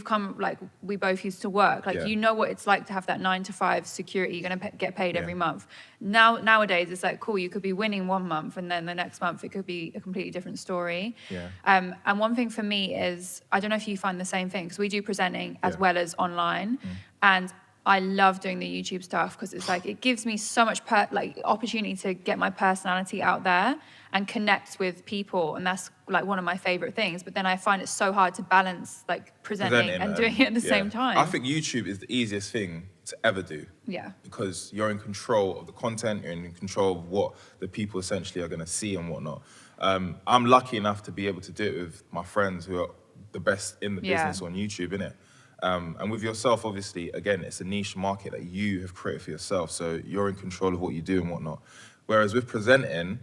both used to work. Like, you know what it's like to have that 9 to 5 security. You're going to get paid every month. Nowadays, it's like, cool, you could be winning one month and then the next month it could be a completely different story. Yeah. And one thing for me is, I don't know if you find the same thing, because we do presenting as well as online. And I love doing the YouTube stuff because it's like, it gives me so much opportunity to get my personality out there and connect with people, and that's like one of my favorite things. But then I find it so hard to balance like presenting and doing it at the same time. I think YouTube is the easiest thing to ever do. Yeah. Because you're in control of the content, you're in control of what the people essentially are going to see and whatnot. I'm lucky enough to be able to do it with my friends who are the best in the business on YouTube, innit? And with yourself, obviously, again, it's a niche market that you have created for yourself, so you're in control of what you do and whatnot. Whereas with presenting,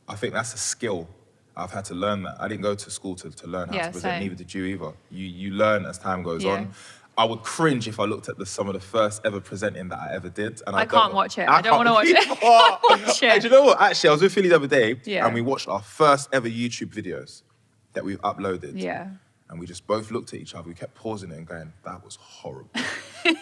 I think that's a skill. I've had to learn that. I didn't go to school to learn how to present, same. neither did you either. You learn as time goes on. I would cringe if I looked at some of the first ever presenting that I ever did. And I can't watch it. I don't want to watch it. Watch it. Hey, do you know what? Actually, I was with Philly the other day, Yeah. and we watched our first ever YouTube videos that we've uploaded. Yeah. And we just both looked at each other. We kept pausing it and going, that was horrible.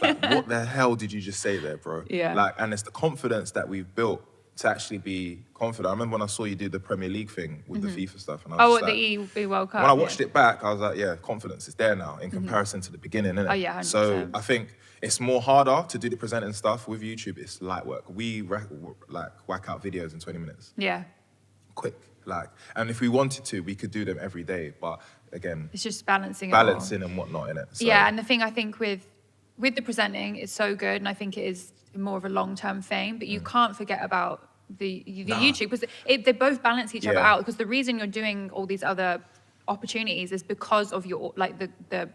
Like, what the hell did you just say there, bro? Yeah. Like, and it's the confidence that we've built to actually be confident. I remember when I saw you do the Premier League thing with the FIFA stuff. And I was just like, the World Cup. when I watched it back, I was like, yeah, confidence is there now in comparison to the beginning, innit? Oh, yeah, 100%. So I think it's more harder to do the presenting stuff. With YouTube, it's light work. We whack out videos in 20 minutes. Yeah. Quick. And if we wanted to, we could do them every day. But again, It's just balancing and whatnot, innit? So, yeah, and the thing I think with the presenting, it's so good, and I think it is more of a long-term thing, but you can't forget about the YouTube, because they both balance each other out, because the reason you're doing all these other opportunities is because of your, like, the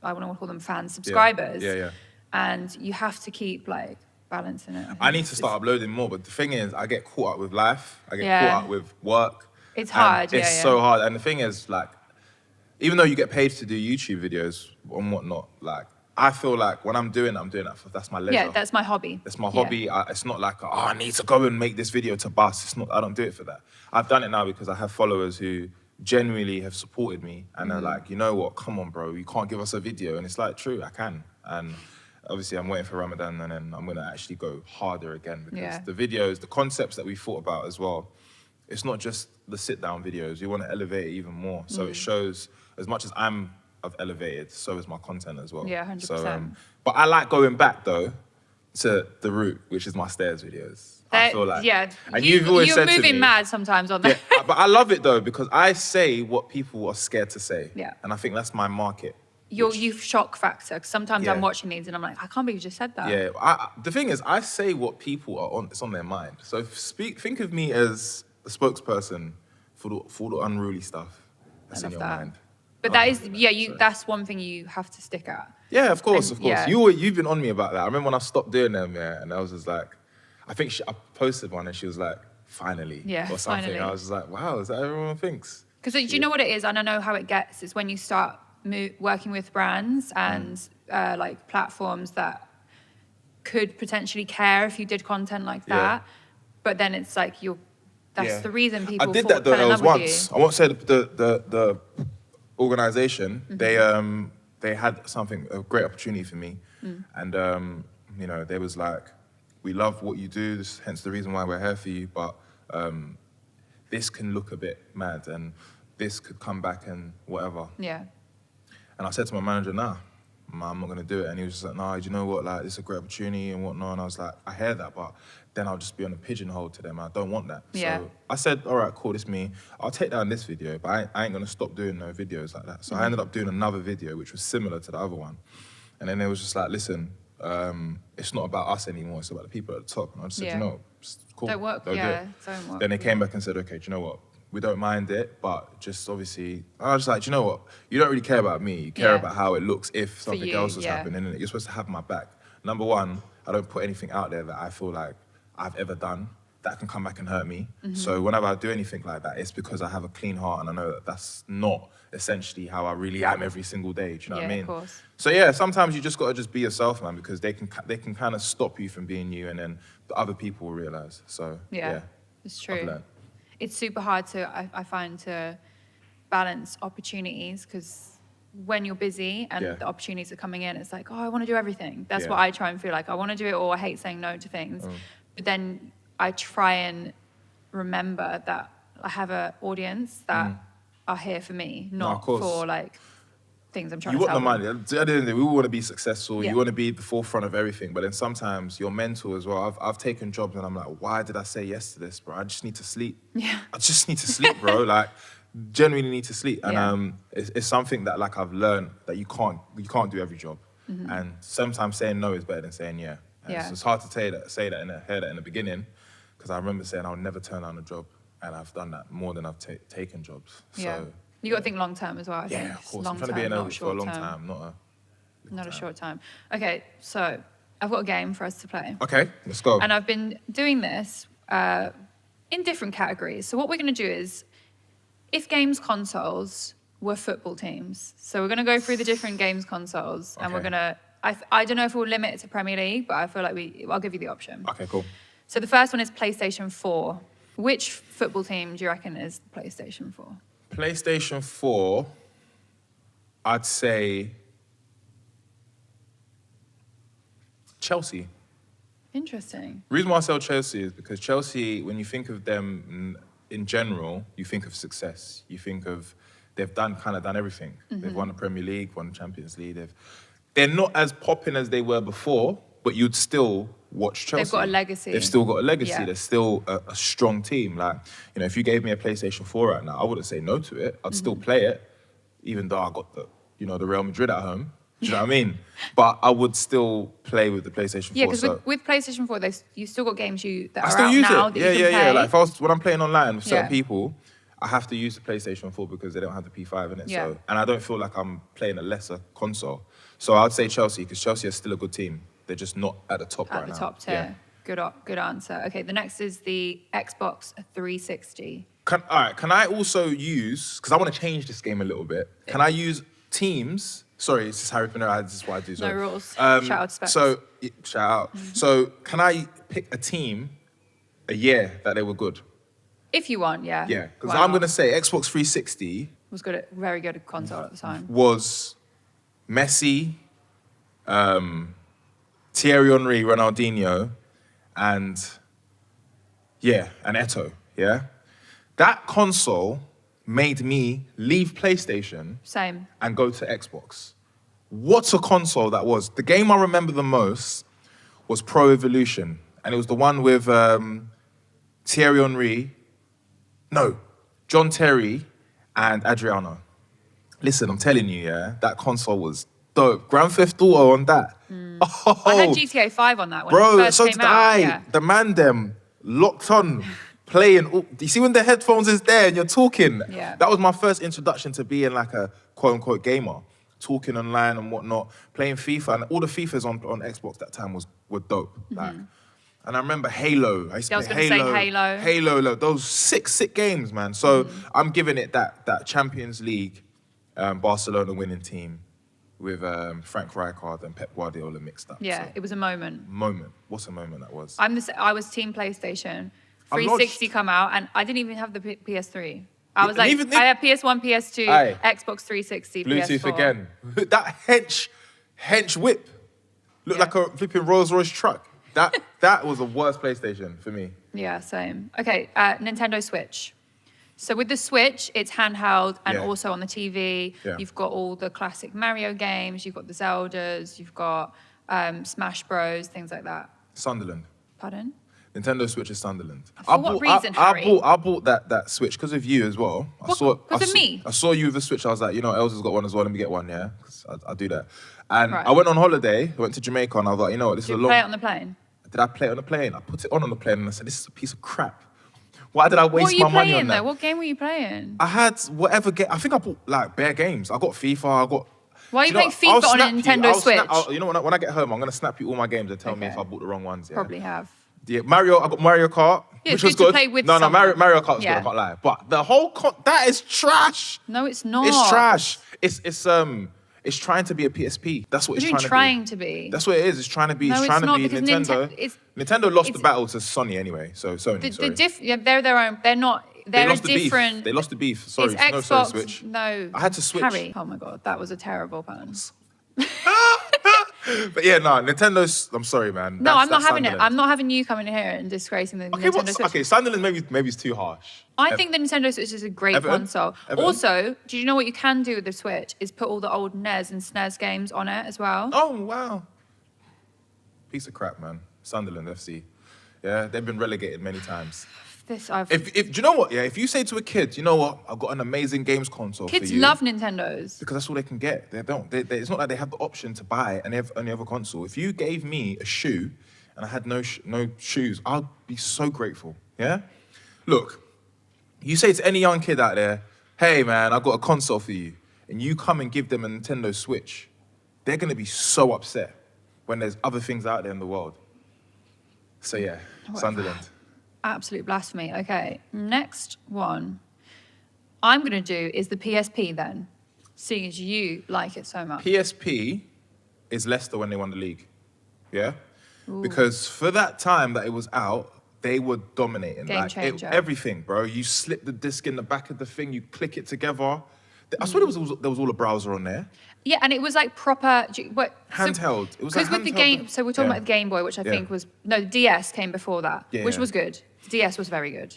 I want to call them fans, subscribers. Yeah. And you have to keep, like, balancing it. I need to start uploading more, but the thing is, I get caught up with life. I get caught up with work. It's hard, It's so hard. And the thing is, like, even though you get paid to do YouTube videos and whatnot, like, I feel like when I'm doing that that's my leisure. Yeah, that's my hobby. It's my hobby. It's not like, I need to go and make this video to bust. It's not. I don't do it for that. I've done it now because I have followers who genuinely have supported me, and they're like, you know what? Come on, bro. You can't give us a video. And it's like, true, I can. And obviously, I'm waiting for Ramadan, and then I'm gonna actually go harder again, because the videos, the concepts that we thought about as well, it's not just the sit-down videos. You want to elevate it even more. So it shows, as much as I've elevated, so is my content as well. Yeah, 100%. So, but I like going back though to the root, which is my stairs videos. I feel like, and you've always said to me, you're moving mad sometimes on that. Yeah, but I love it though, because I say what people are scared to say. Yeah. And I think that's my market. You've shock factor, because sometimes I'm watching these and I'm like, I can't believe you just said that. Yeah, the thing is, I say what people are on. It's on their mind. So think of me as a spokesperson for the unruly stuff that's in your mind. But that is, that's one thing you have to stick at. Yeah, of course. Yeah. You've been on me about that. I remember when I stopped doing them, and I was just like, I think I posted one and she was like, finally, or something. Finally. I was just like, wow, is that everyone thinks? Because do you know what it is? And I know how it gets. It's when you start working with brands and like platforms that could potentially care if you did content like that. But then it's like that's the reason people I did that though. There was once. I won't say organization, they had a great opportunity for me. And, they was like, we love what you do, hence the reason why we're here for you, but this can look a bit mad and this could come back and whatever. Yeah. And I said to my manager, nah, I'm not going to do it. And he was just like, nah, do you know what? Like, this is a great opportunity and whatnot. And I was like, I hear that, but then I'll just be on a pigeonhole to them. I don't want that. Yeah. So I said, all right, cool, this is me. I'll take down this video, but I ain't going to stop doing no videos like that. So I ended up doing another video, which was similar to the other one. And then it was just like, listen, it's not about us anymore. It's about the people at the top. And I just said, you know, it's cool. Don't work, Don't do it. Don't work. Then they came back and said, okay, do you know what? We don't mind it, but just obviously, I was like, do you know what? You don't really care about me. You care about how it looks if something else has happened. And you're supposed to have my back. Number one, I don't put anything out there that I feel like I've ever done that can come back and hurt me. So whenever I do anything like that, it's because I have a clean heart and I know that that's not essentially how I really am every single day. Do you know what I mean? Of course. So yeah, sometimes you just got to just be yourself, man, because they can kind of stop you from being you, and then the other people will realize. So yeah, it's true. I've learned. It's super hard I find to balance opportunities, because when you're busy and the opportunities are coming in, it's like, oh, I want to do everything. That's what I try and feel like. I want to do it all. I hate saying no to things. But then I try and remember that I have an audience that are here for me, not for like things I'm trying to You tell want the them. money. At the end of the day, we want to be successful. Yeah. You want to be at the forefront of everything. But then sometimes you're mental as well. I've taken jobs and I'm like, why did I say yes to this, bro? I just need to sleep. Yeah. I just need to sleep, bro. Like, genuinely need to sleep. And it's something that like I've learned that you can't do every job. And sometimes saying no is better than saying yeah. And it's hard to hear that in the beginning, because I remember saying I'll never turn down a job, and I've done that more than I've taken jobs. So you got to think long term as well. I think. of course. Long I'm trying to be an elder for a long time, not a short time. Okay, so I've got a game for us to play. Okay, let's go. And I've been doing this in different categories. So what we're going to do is, if games consoles were football teams, so we're going to go through the different games consoles, and we're going to, I don't know if we'll limit it to Premier League, but I feel like I'll give you the option. Okay, cool. So the first one is PlayStation 4. Which football team do you reckon is PlayStation 4? PlayStation 4, I'd say Chelsea. Interesting. The reason why I say Chelsea is because Chelsea, when you think of them in general, you think of success. You think of they've done everything. They've won the Premier League, won the Champions League. They're not as popping as they were before, but you'd still watch Chelsea. They've got a legacy. They've still got a legacy. Yeah. They're still a strong team. Like, if you gave me a PlayStation 4 right now, I wouldn't say no to it. I'd still play it, even though I got the Real Madrid at home. Do you know what I mean? But I would still play with the PlayStation 4. Yeah, because with PlayStation 4, you still got games that I are still out use now it. that you can play. Like when I'm playing online with certain people, I have to use the PlayStation 4 because they don't have the P5 in it. Yeah. So, and I don't feel like I'm playing a lesser console. So I'd say Chelsea, because Chelsea is still a good team. They're just not at the top right now. At the top tier. Yeah. Good answer. Okay, the next is the Xbox 360. Can I also use, because I want to change this game a little bit, can I use teams? Sorry, this is Harry Pinero, this is what I do. Sorry. No rules. Shout out to Specs. So, shout out. So can I pick a team a year that they were good? If you want, yeah. Yeah, because I'm going to say Xbox 360 was very good at console at the time. Was Messi, Thierry Henry, Ronaldinho, and Eto'o, yeah? That console made me leave PlayStation and go to Xbox. What a console that was. The game I remember the most was Pro Evolution, and it was the one with Thierry Henry, John Terry and Adriano. Listen, I'm telling you, that console was dope. Grand Theft Auto on that. Oh, I had GTA 5 on that one. Bro, so did I. Yeah. The man them locked on, playing. Do you see when the headphones is there and you're talking? Yeah. That was my first introduction to being like a quote-unquote gamer. Talking online and whatnot, playing FIFA. And all the FIFAs on Xbox that time were dope. Like, and I remember Halo. I used to play Halo. Halo, those sick games, man. So I'm giving it that Champions League Barcelona winning team with Frank Rijkaard and Pep Guardiola mixed up. Yeah, so. It was a moment. What's a moment that was? I was team PlayStation. 360 come out, and I didn't even have the PS3. I was like, I had PS1, PS2, Aye. Xbox 360, Bluetooth PS4. again. That hench whip looked like a flipping Rolls Royce truck. That was the worst PlayStation for me. Yeah, same. Okay, Nintendo Switch. So with the Switch, it's handheld and also on the TV. Yeah. You've got all the classic Mario games. You've got the Zeldas. You've got Smash Bros, things like that. Sunderland. Pardon? Nintendo Switch is Sunderland. For what reason, Harry? I bought that Switch because of you as well. Because of me? I saw you with the Switch. I was like, Elsa's got one as well. Let me get one, yeah? 'Cause I do that. And Right. I went on holiday. I went to Jamaica and I was like, this is a Did you long... play it on the plane? Did I play it on the plane? I put it on the plane and I said, this is a piece of crap. Why did I waste What were you my money playing on that? though? What game were you playing? I had whatever game. I think I bought like bare games. I got FIFA. I got... Why are you Do playing know what? FIFA on a I'll snap Nintendo you. Switch? You know when I get home, I'm going to snap you all my games and tell me Okay. if I bought the wrong ones. Yeah. Probably have. Yeah, Mario. I got Mario Kart, Yeah, which it's was good to good. play with no, someone. Mario Kart was Yeah. good. I can't lie. But the whole that is trash. No, it's not. It's trash. It's trying to be a PSP. That's what What it's are you trying to be? That's what it is. It's trying to be. No, it's it's trying not, to be because Nintendo. Nintendo lost the it's- battle to Sony anyway. So Sony. Sorry. They're their own. They're not. They They're lost a the beef. different. They lost the beef. Sorry. It's Xbox. No, sorry, Switch. No. I had to switch. Harry. Oh my god, that was a terrible pun. But yeah, no, Nintendo's. I'm sorry, man. No, I'm not That's having it. Sunderland. I'm not having you coming in here and disgracing the Okay, Nintendo Switch. okay, Sunderland maybe it's too harsh. I think the Nintendo Switch is a great Everton? console. Everton? Also, do you know what you can do with the Switch? Is put all the old NES and SNES games on it as well. Oh wow. Piece of crap, man. Sunderland FC. Yeah, they've been relegated many times. If do you know what? Yeah, if you say to a kid, you know what, I've got an amazing games console kids for you. love Nintendos. Because that's all they can get. They don't. It's not like they have the option to buy any other console. If you gave me a shoe and I had no shoes, I'd be so grateful. Yeah. Look, you say to any young kid out there, "Hey man, I've got a console for you," and you come and give them a Nintendo Switch, they're gonna be so upset when there's other things out there in the world. So yeah, Whatever. Sunderland. Absolute blasphemy. Okay, next one I'm going to do is the PSP then, seeing as you like it so much. PSP is Leicester when they won the league. Yeah? Because for that time that it was out, they were dominating. Game changer. Everything, bro. You slip the disc in the back of the thing, you click it together. I swear there was all a browser on there. Yeah, and it was like proper... Handheld. It was like because with the handheld. game... So we're talking Yeah. about the Game Boy, which I Yeah. think was... No, the DS came before that, Yeah, which yeah. was good. The DS was very good.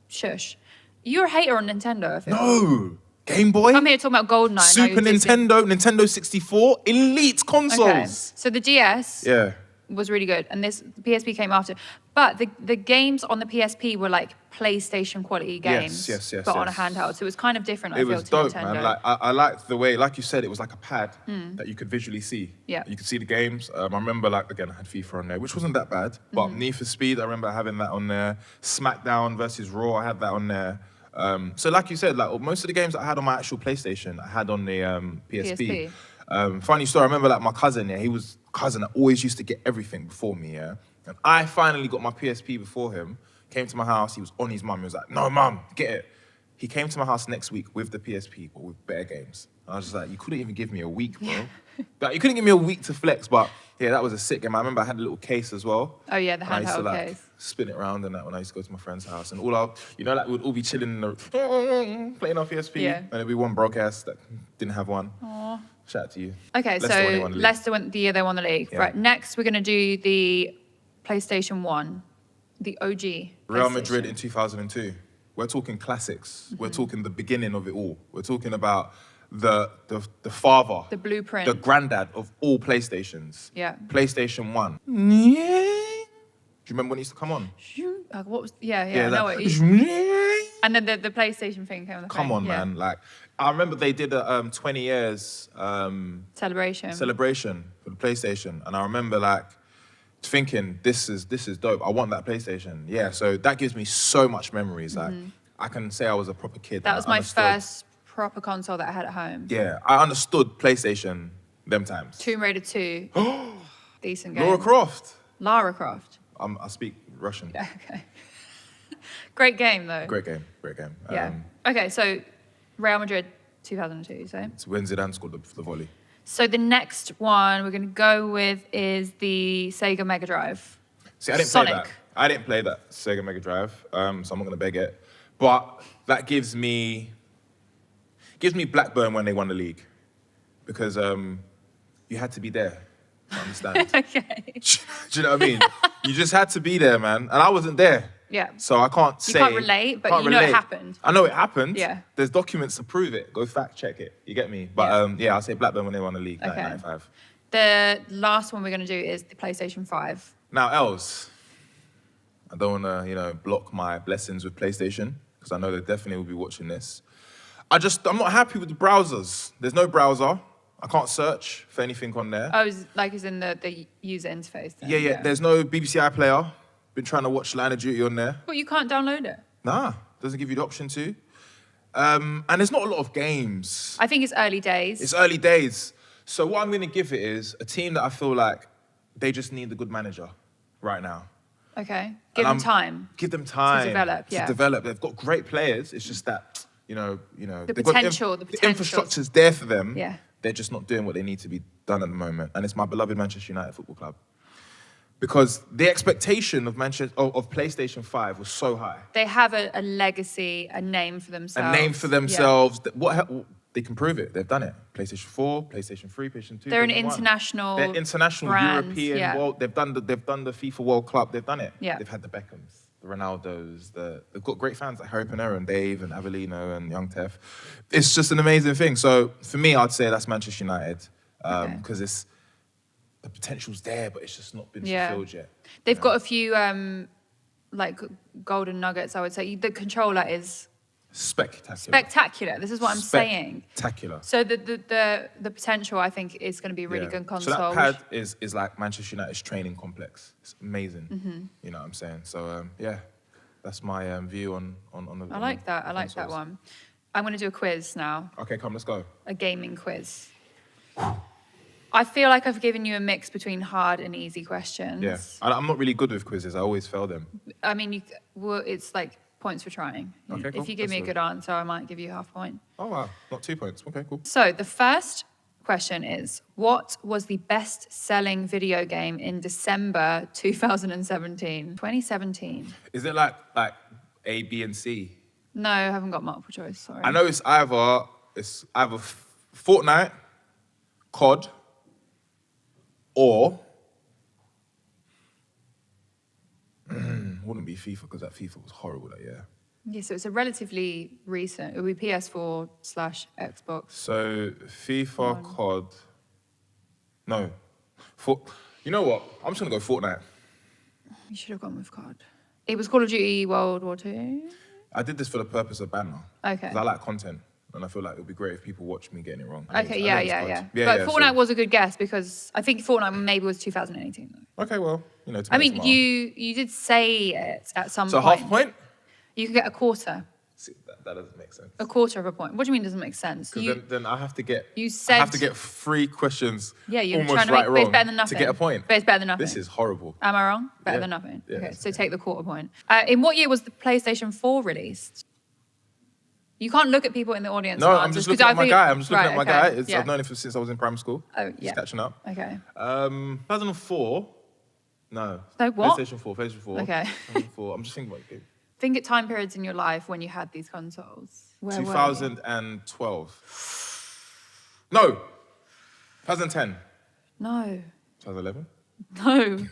Shush. You're a hater on Nintendo, I feel. No! Game Boy? I'm here talking about GoldenEye. now Super you're dissing. Nintendo 64, elite consoles. Okay. So the DS Yeah. was really good, and the PSP came after. But the games on the PSP were like PlayStation quality games, yes, but on a yes. handheld. So it was kind of different. I It feel was to dope, Nintendo. man. Like I liked the way, like you said, it was like a pad that you could visually see. Yeah. You could see the games. I remember, like, again, I had FIFA on there, which wasn't that bad. But Need for Speed, I remember having that on there. SmackDown versus Raw, I had that on there. So like you said, like most of the games I had on my actual PlayStation, I had on the PSP. Funny story, I remember like my cousin, that always used to get everything before me, yeah? And I finally got my PSP before him, came to my house, he was on his mum, he was like, "No, mum, get it." He came to my house next week with the PSP, but with better games. And I was just like, you couldn't even give me a week, bro. Like, you couldn't give me a week to flex, but yeah, that was a sick game. I remember I had a little case as well. Oh yeah, the And I used to handheld like case. spin it around and that when I used to go to my friend's house. And like we'd all be chilling in the, playing our PSP. Yeah. And there'd be one broke ass that didn't have one. Aww. Shout out to you. Okay, Leicester when they so won the league. Leicester went the year they won the league. Yeah. Right, next we're going to do the PlayStation 1, the OG. Real PlayStation. Madrid in 2002. We're talking classics. Mm-hmm. We're talking the beginning of it all. We're talking about the father, The blueprint. the granddad of all PlayStations. Yeah. PlayStation 1. Do you remember when it used to come on? What was... Yeah, I know that. it. And then the PlayStation thing came on the Come thing. on, Yeah. man. Like, I remember they did a 20 years Celebration. celebration for the PlayStation. And I remember like thinking, this is dope. I want that PlayStation. Yeah, so that gives me so much memories. Like, I can say I was a proper kid. That and was I my understood. first proper console that I had at home. Yeah, I understood PlayStation them times. Tomb Raider 2. Decent game. Lara Croft. Lara Croft. I speak Russian. Yeah, okay. Great game, though. Great game. Yeah. Okay, so Real Madrid 2002, you say? It's when Zidane scored the volley. So the next one we're going to go with is the Sega Mega Drive. See, I didn't Sonic. play that. I didn't play that Sega Mega Drive, so I'm not going to beg it. But that gives me Blackburn when they won the league. Because you had to be there to understand. Okay. Do you know what I mean? You just had to be there, man. And I wasn't there. Yeah. So I can't say. You can't relate, but you know it happened. I know it happened. Yeah. There's documents to prove it. Go fact check it. You get me? But yeah, I'll say Blackburn when they won the league, 1995. The last one we're going to do is the PlayStation 5. Now, Els, I don't want to, block my blessings with PlayStation, because I know they definitely will be watching this. I'm not happy with the browsers. There's no browser. I can't search for anything on there. Oh, is in the user interface then? Yeah. There's no BBC iPlayer. Been trying to watch Line of Duty on there. But you can't download it. Nah, doesn't give you the option to. And there's not a lot of games. I think it's early days. It's early days. So what I'm going to give it is a team that I feel like they just need a good manager right now. Okay. Give them time. Give them time. To develop, yeah. To develop. They've got great players. It's just that, The they've potential. got the infrastructure's there for them. Yeah. They're just not doing what they need to be done at the moment. And it's my beloved Manchester United Football Club. Because the expectation of PlayStation 5 was so high. They have a legacy, a name for themselves. A name for themselves. Yeah. They can prove it. They've done it. PlayStation 4, PlayStation 3, PlayStation 2. They're an international. They're international brand, European. World. They've done the FIFA World Cup. They've done it. Yeah. They've had the Beckhams, the Ronaldos. They've got great fans like Harry Pinero and Dave and Avellino and Young Tef. It's just an amazing thing. So for me, I'd say that's Manchester United because it's the potential's there, but it's just not been fulfilled yet. They've got a few golden nuggets. I would say the controller is spectacular. This is what I'm saying. Spectacular. So the potential, I think, is going to be a really good console. So that pad is like Manchester United's training complex. It's amazing. Mm-hmm. You know what I'm saying? So that's my view on the. I like that. I like that one. I'm going to do a quiz now. Okay, come, let's go. A gaming quiz. I feel like I've given you a mix between hard and easy questions. Yeah, I'm not really good with quizzes. I always fail them. I mean, it's like points for trying. Okay, cool. If you give me a good answer, I might give you half a point. Oh, wow. Not 2 points. Okay, cool. So the first question is, what was the best-selling video game in December 2017? 2017. Is it like A, B, and C? No, I haven't got multiple choice, sorry. I know it's either Fortnite, COD, or wouldn't be FIFA because that FIFA was horrible that year. Yeah, so it's a relatively recent. It would be PS4/Xbox. So FIFA, COD. No, you know what? I'm just gonna go Fortnite. You should have gone with COD. It was Call of Duty World War II. I did this for the purpose of banner. Okay. Because I like content. And I feel like it would be great if people watch me getting it wrong. Okay, yeah. But Fortnite was a good guess because I think Fortnite maybe was 2018 though. Okay, well, I mean, you did say it at some point. So half point? You could get a quarter. See, that doesn't make sense. A quarter of a point. What do you mean doesn't make sense? Because then I have to get. You said. I have to get 3 questions. Yeah, you're almost trying to right make. wrong But it's better than nothing. to get a point. But it's better than nothing. This is horrible. Am I wrong? Better than nothing. Yeah, okay, so take the quarter point. In what year was the PlayStation 4 released? You can't look at people in the audience. No, I'm just looking at my guy. I've known him since I was in primary school. Oh, yeah. Just catching up. Okay. 2004. No. No, what? PlayStation 4. Okay. 2004. I'm just thinking about it. Think at time periods in your life when you had these consoles. Where 2012. No. 2010. No. 2011. No.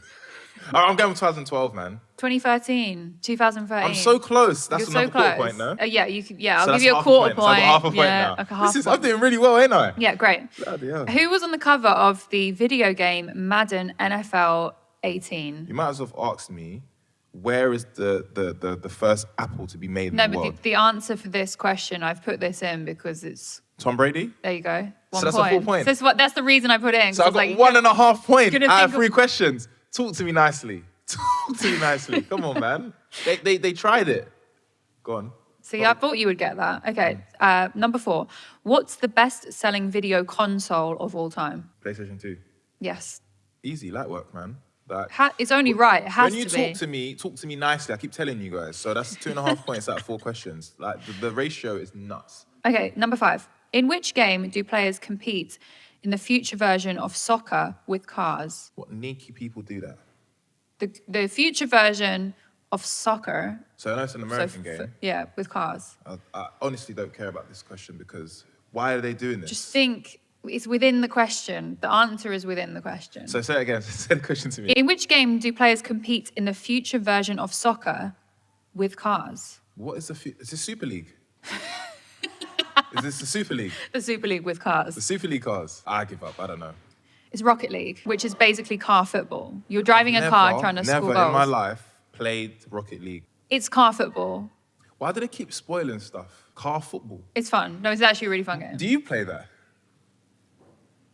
I'm going with 2012, man. 2013, 2013. I'm so close. That's You're another so quarter point, no? Yeah, you could. Yeah, So I'll give you a that's quarter half a point. So I've got half a point yeah, now. like a half point. I'm doing really well, ain't I? Yeah, great. Bloody hell. Who was on the cover of the video game Madden NFL 18? You might as well have asked me, where is the first Apple to be made in No, the world? but the answer for this question, I've put this in because it's. Tom Brady? There you go. So that's a full point. So that's the reason I put it in. So I've got 1.5 points out of 3 questions. Talk to me nicely. Come on, man. They tried it. Go on. See, I thought you would get that. Okay, number 4. What's the best-selling video console of all time? PlayStation 2. Yes. Easy, light work, man. Like, it's only right. It has to be. When you talk to me nicely. I keep telling you guys. So that's 2.5 points out of 4 questions. Like the ratio is nuts. Okay, number 5. In which game do players compete in the future version of soccer with cars? What sneaky people do that? The future version of soccer. So I know it's an American game. Yeah, with cars. I honestly don't care about this question because why are they doing this? Just think, it's within the question. The answer is within the question. So say it again. Say the question to me. In which game do players compete in the future version of soccer with cars? What is is this Super League? Is this the Super League? The Super League with cars. The Super League cars? I give up. I don't know. It's Rocket League, which is basically car football. You're driving a car trying to score goals. Never in my life played Rocket League. It's car football. Why do they keep spoiling stuff? Car football. It's fun. No, it's actually a really fun game. Do you play that?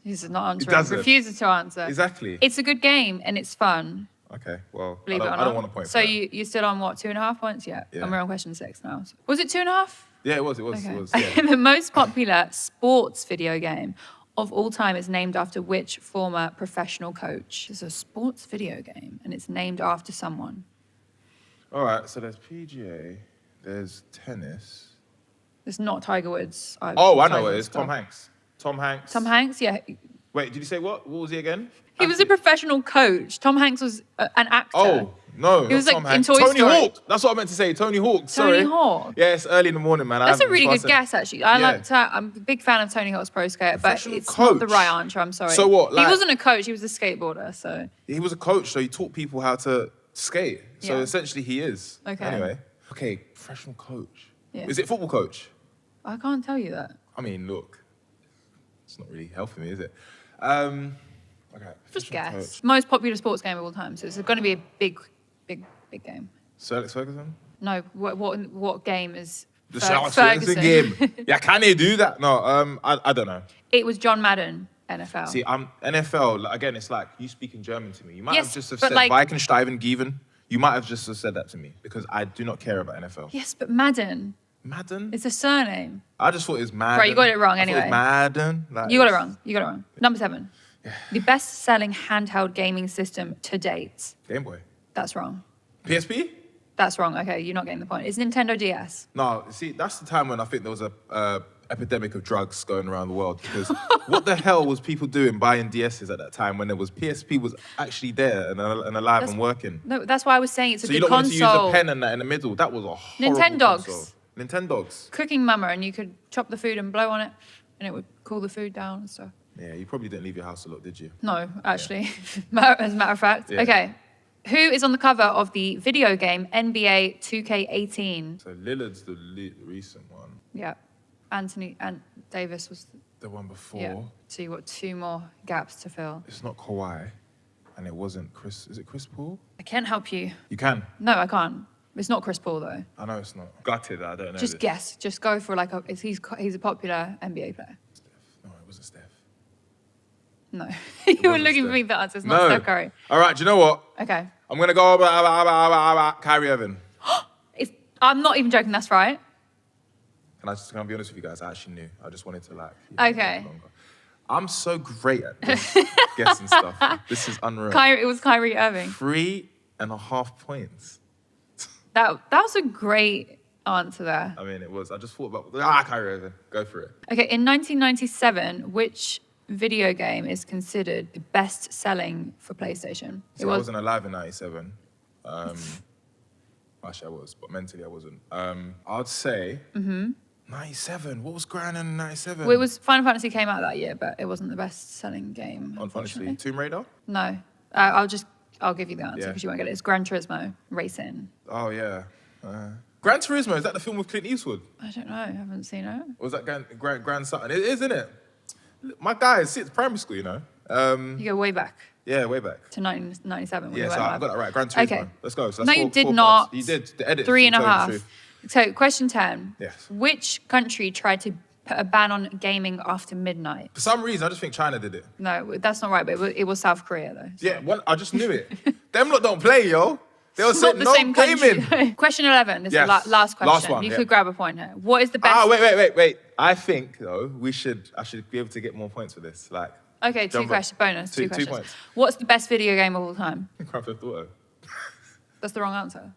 He's not answering. Refuses to answer. Exactly. It's a good game and it's fun. Okay, well, Believe it or not. I don't want to point. So you're still on what, 2.5 points? Yeah. And we're on question 6 now. Was it 2.5? Yeah, it was. Okay. It was. Yeah. The most popular sports video game of all time is named after which former professional coach? It's a sports video game and it's named after someone. All right, so there's PGA, there's tennis. It's not Tiger Woods. I know it is. Tom Hanks. Tom Hanks, yeah. Wait, did you say what? What was he again? He was a professional coach. Tom Hanks was an actor. Oh, no. He was like Tom Hanks. in Toy Tony Story. Hawk. That's what I meant to say. Tony Hawk. Sorry. Tony Hawk. Yeah, it's early in the morning, man. That's a really good guess, actually. I'm a big fan of Tony Hawk's Pro Skater, but it's not the right answer. I'm sorry. So what? He wasn't a coach. He was a skateboarder. So he was a coach. So he taught people how to skate. So essentially, he is. Okay. Anyway. Okay, professional coach. Yeah. Is it football coach? I can't tell you that. I mean, look, it's not really helping me, is it? Okay. Just guess. Coach. Most popular sports game of all time. So it's going to be a big game. Sir Alex Ferguson? No. What game is the Ferguson game? Yeah, can they do that? No. I don't know. It was John Madden. NFL. See, NFL. Again, it's like you speaking German to me. You might have just said like, Weikensteifen Given. You might have just said that to me because I do not care about NFL. Yes, but Madden. Madden? It's a surname. I just thought it was Madden. Right, you got it wrong anyway. It was Madden. You got it wrong. Number 7. Yeah. The best-selling handheld gaming system to date. Game Boy. That's wrong. PSP? That's wrong. Okay, you're not getting the point. It's Nintendo DS. No, see, that's the time when I think there was a epidemic of drugs going around the world because what the hell was people doing buying DSs at that time when there was PSP was actually there and alive and working? No, that's why I was saying it's a good console. So you don't want to use a pen and that in the middle. That was a horrible console. Nintendogs. Cooking mama, and you could chop the food and blow on it and it would cool the food down and stuff. Yeah, you probably didn't leave your house a lot, did you? No, actually, as a matter of fact. Yeah. Okay. Who is on the cover of the video game NBA 2K18? So Lillard's the recent one. Yeah. Anthony and Davis was the one before. Yeah. So you've got 2 more gaps to fill. It's not Kawhi, and it wasn't Chris. Is it Chris Paul? I can't help you. You can. No, I can't. It's not Chris Paul though. I know it's not. Gutted. I don't know. Just guess. Just go for like he's a popular NBA player. Steph. No, it wasn't Steph. No, you were looking for me the answer. It's not Steph Curry. All right. Do you know what? Okay. I'm gonna go about Kyrie Irving. I'm not even joking. That's right. Can I be honest with you guys? I actually knew. I just wanted to like. Okay. I'm so great at this guessing stuff. This is unreal. It was Kyrie Irving. 3.5 points. That was a great answer there. I mean, it was. I just thought about Kyrie Irving. Go for it. Okay, in 1997, which video game is considered the best-selling for PlayStation? I wasn't alive in 97. Actually, I was, but mentally I wasn't. I'd say 97. What was grand in 97? Well, it was Final Fantasy came out that year, but it wasn't the best-selling game. Honestly, Tomb Raider? No, I'll give you the answer because you won't get it. It's Gran Turismo Racing. Oh yeah, Gran Turismo, is that the film with Clint Eastwood? I don't know. I haven't seen it. Or was that Grand Sutton? It is, isn't it? My guy is primary school, you know. You go way back. Yeah, way back. To 1997. Yeah, so I got that right. Gran Turismo. Okay. Let's go. So no, you did not. Points. You did. The edit. 3.5. So, question 10. Yes. Which country tried to put a ban on gaming after midnight? For some reason, I just think China did it. No, that's not right, but it was South Korea, though. So. Yeah, I just knew it. Them lot don't play, yo. They were saying no gaming. Question 11. This is the last question. Last one, you could grab a point here. What is the best... Wait. I think, though, I should be able to get more points for this. Like... Okay, 2 questions. Bonus. 2 questions. 2 points. What's the best video game of all time? Grand Theft Auto. That's the wrong answer.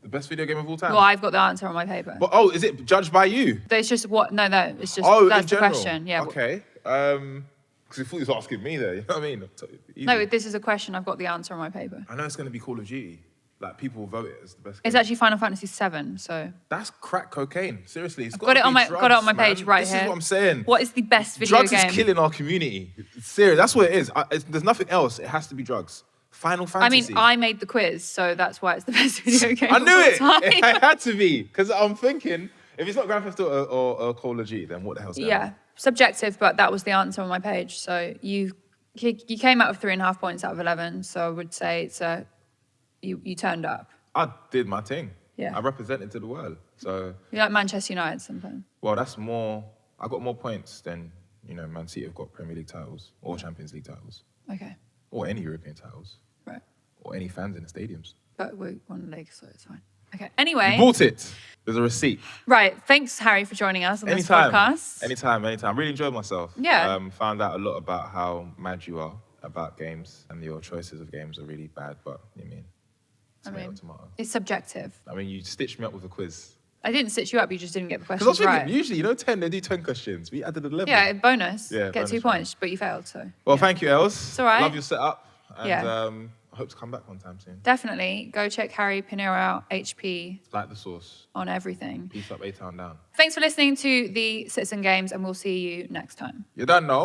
The best video game of all time? Well, I've got the answer on my paper. But, is it judged by you? It's just what... No, it's just... that's the question. Yeah. Okay. Because you thought you was asking me there, you know what I mean? No, this is a question. I've got the answer on my paper. I know it's going to be Call of Duty. Like people will vote it as the best game. It's actually Final Fantasy 7, so... That's crack cocaine. Seriously, it's got it on my page right this here. This is what I'm saying. What is the best video drugs game? Drugs is killing our community. It's serious. That's what it is. There's nothing else. It has to be drugs. Final Fantasy. I mean, I made the quiz, so that's why it's the best video game. I knew it. Of all time. It had to be. Because I'm thinking, if it's not Grand Theft Auto or Call of Duty, then what the hell's going on? Subjective, but that was the answer on my page. So you came out with 3.5 points out of 11. So I would say it's you turned up. I did my thing. Yeah. I represented to the world. So you're like Manchester United sometimes. Well, that's more. I got more points than Man City have got Premier League titles or Champions League titles. Okay. Or any European titles. Right. Or any fans in the stadiums. But we won the league, so it's fine. Okay. Anyway. You bought it. There's a receipt. Right. Thanks, Harry, for joining us on this podcast. Anytime. Really enjoyed myself. Yeah. Found out a lot about how mad you are about games, and your choices of games are really bad, but tomato. It's subjective. I mean, you stitched me up with a quiz. I didn't stitch you up, you just didn't get the questions Because I was right. thinking, usually, 10, they do 10 questions. We added 11. Yeah, bonus. Yeah, get bonus 2 points, but you failed, so. Well, thank you, Els. It's all right. Love your setup. And Yeah. I hope to come back one time soon. Definitely. Go check Harry PINERO out, HP. Like the sauce. On everything. Peace up, A-Town down. Thanks for listening to the Citizen Games, and we'll see you next time. You don't know.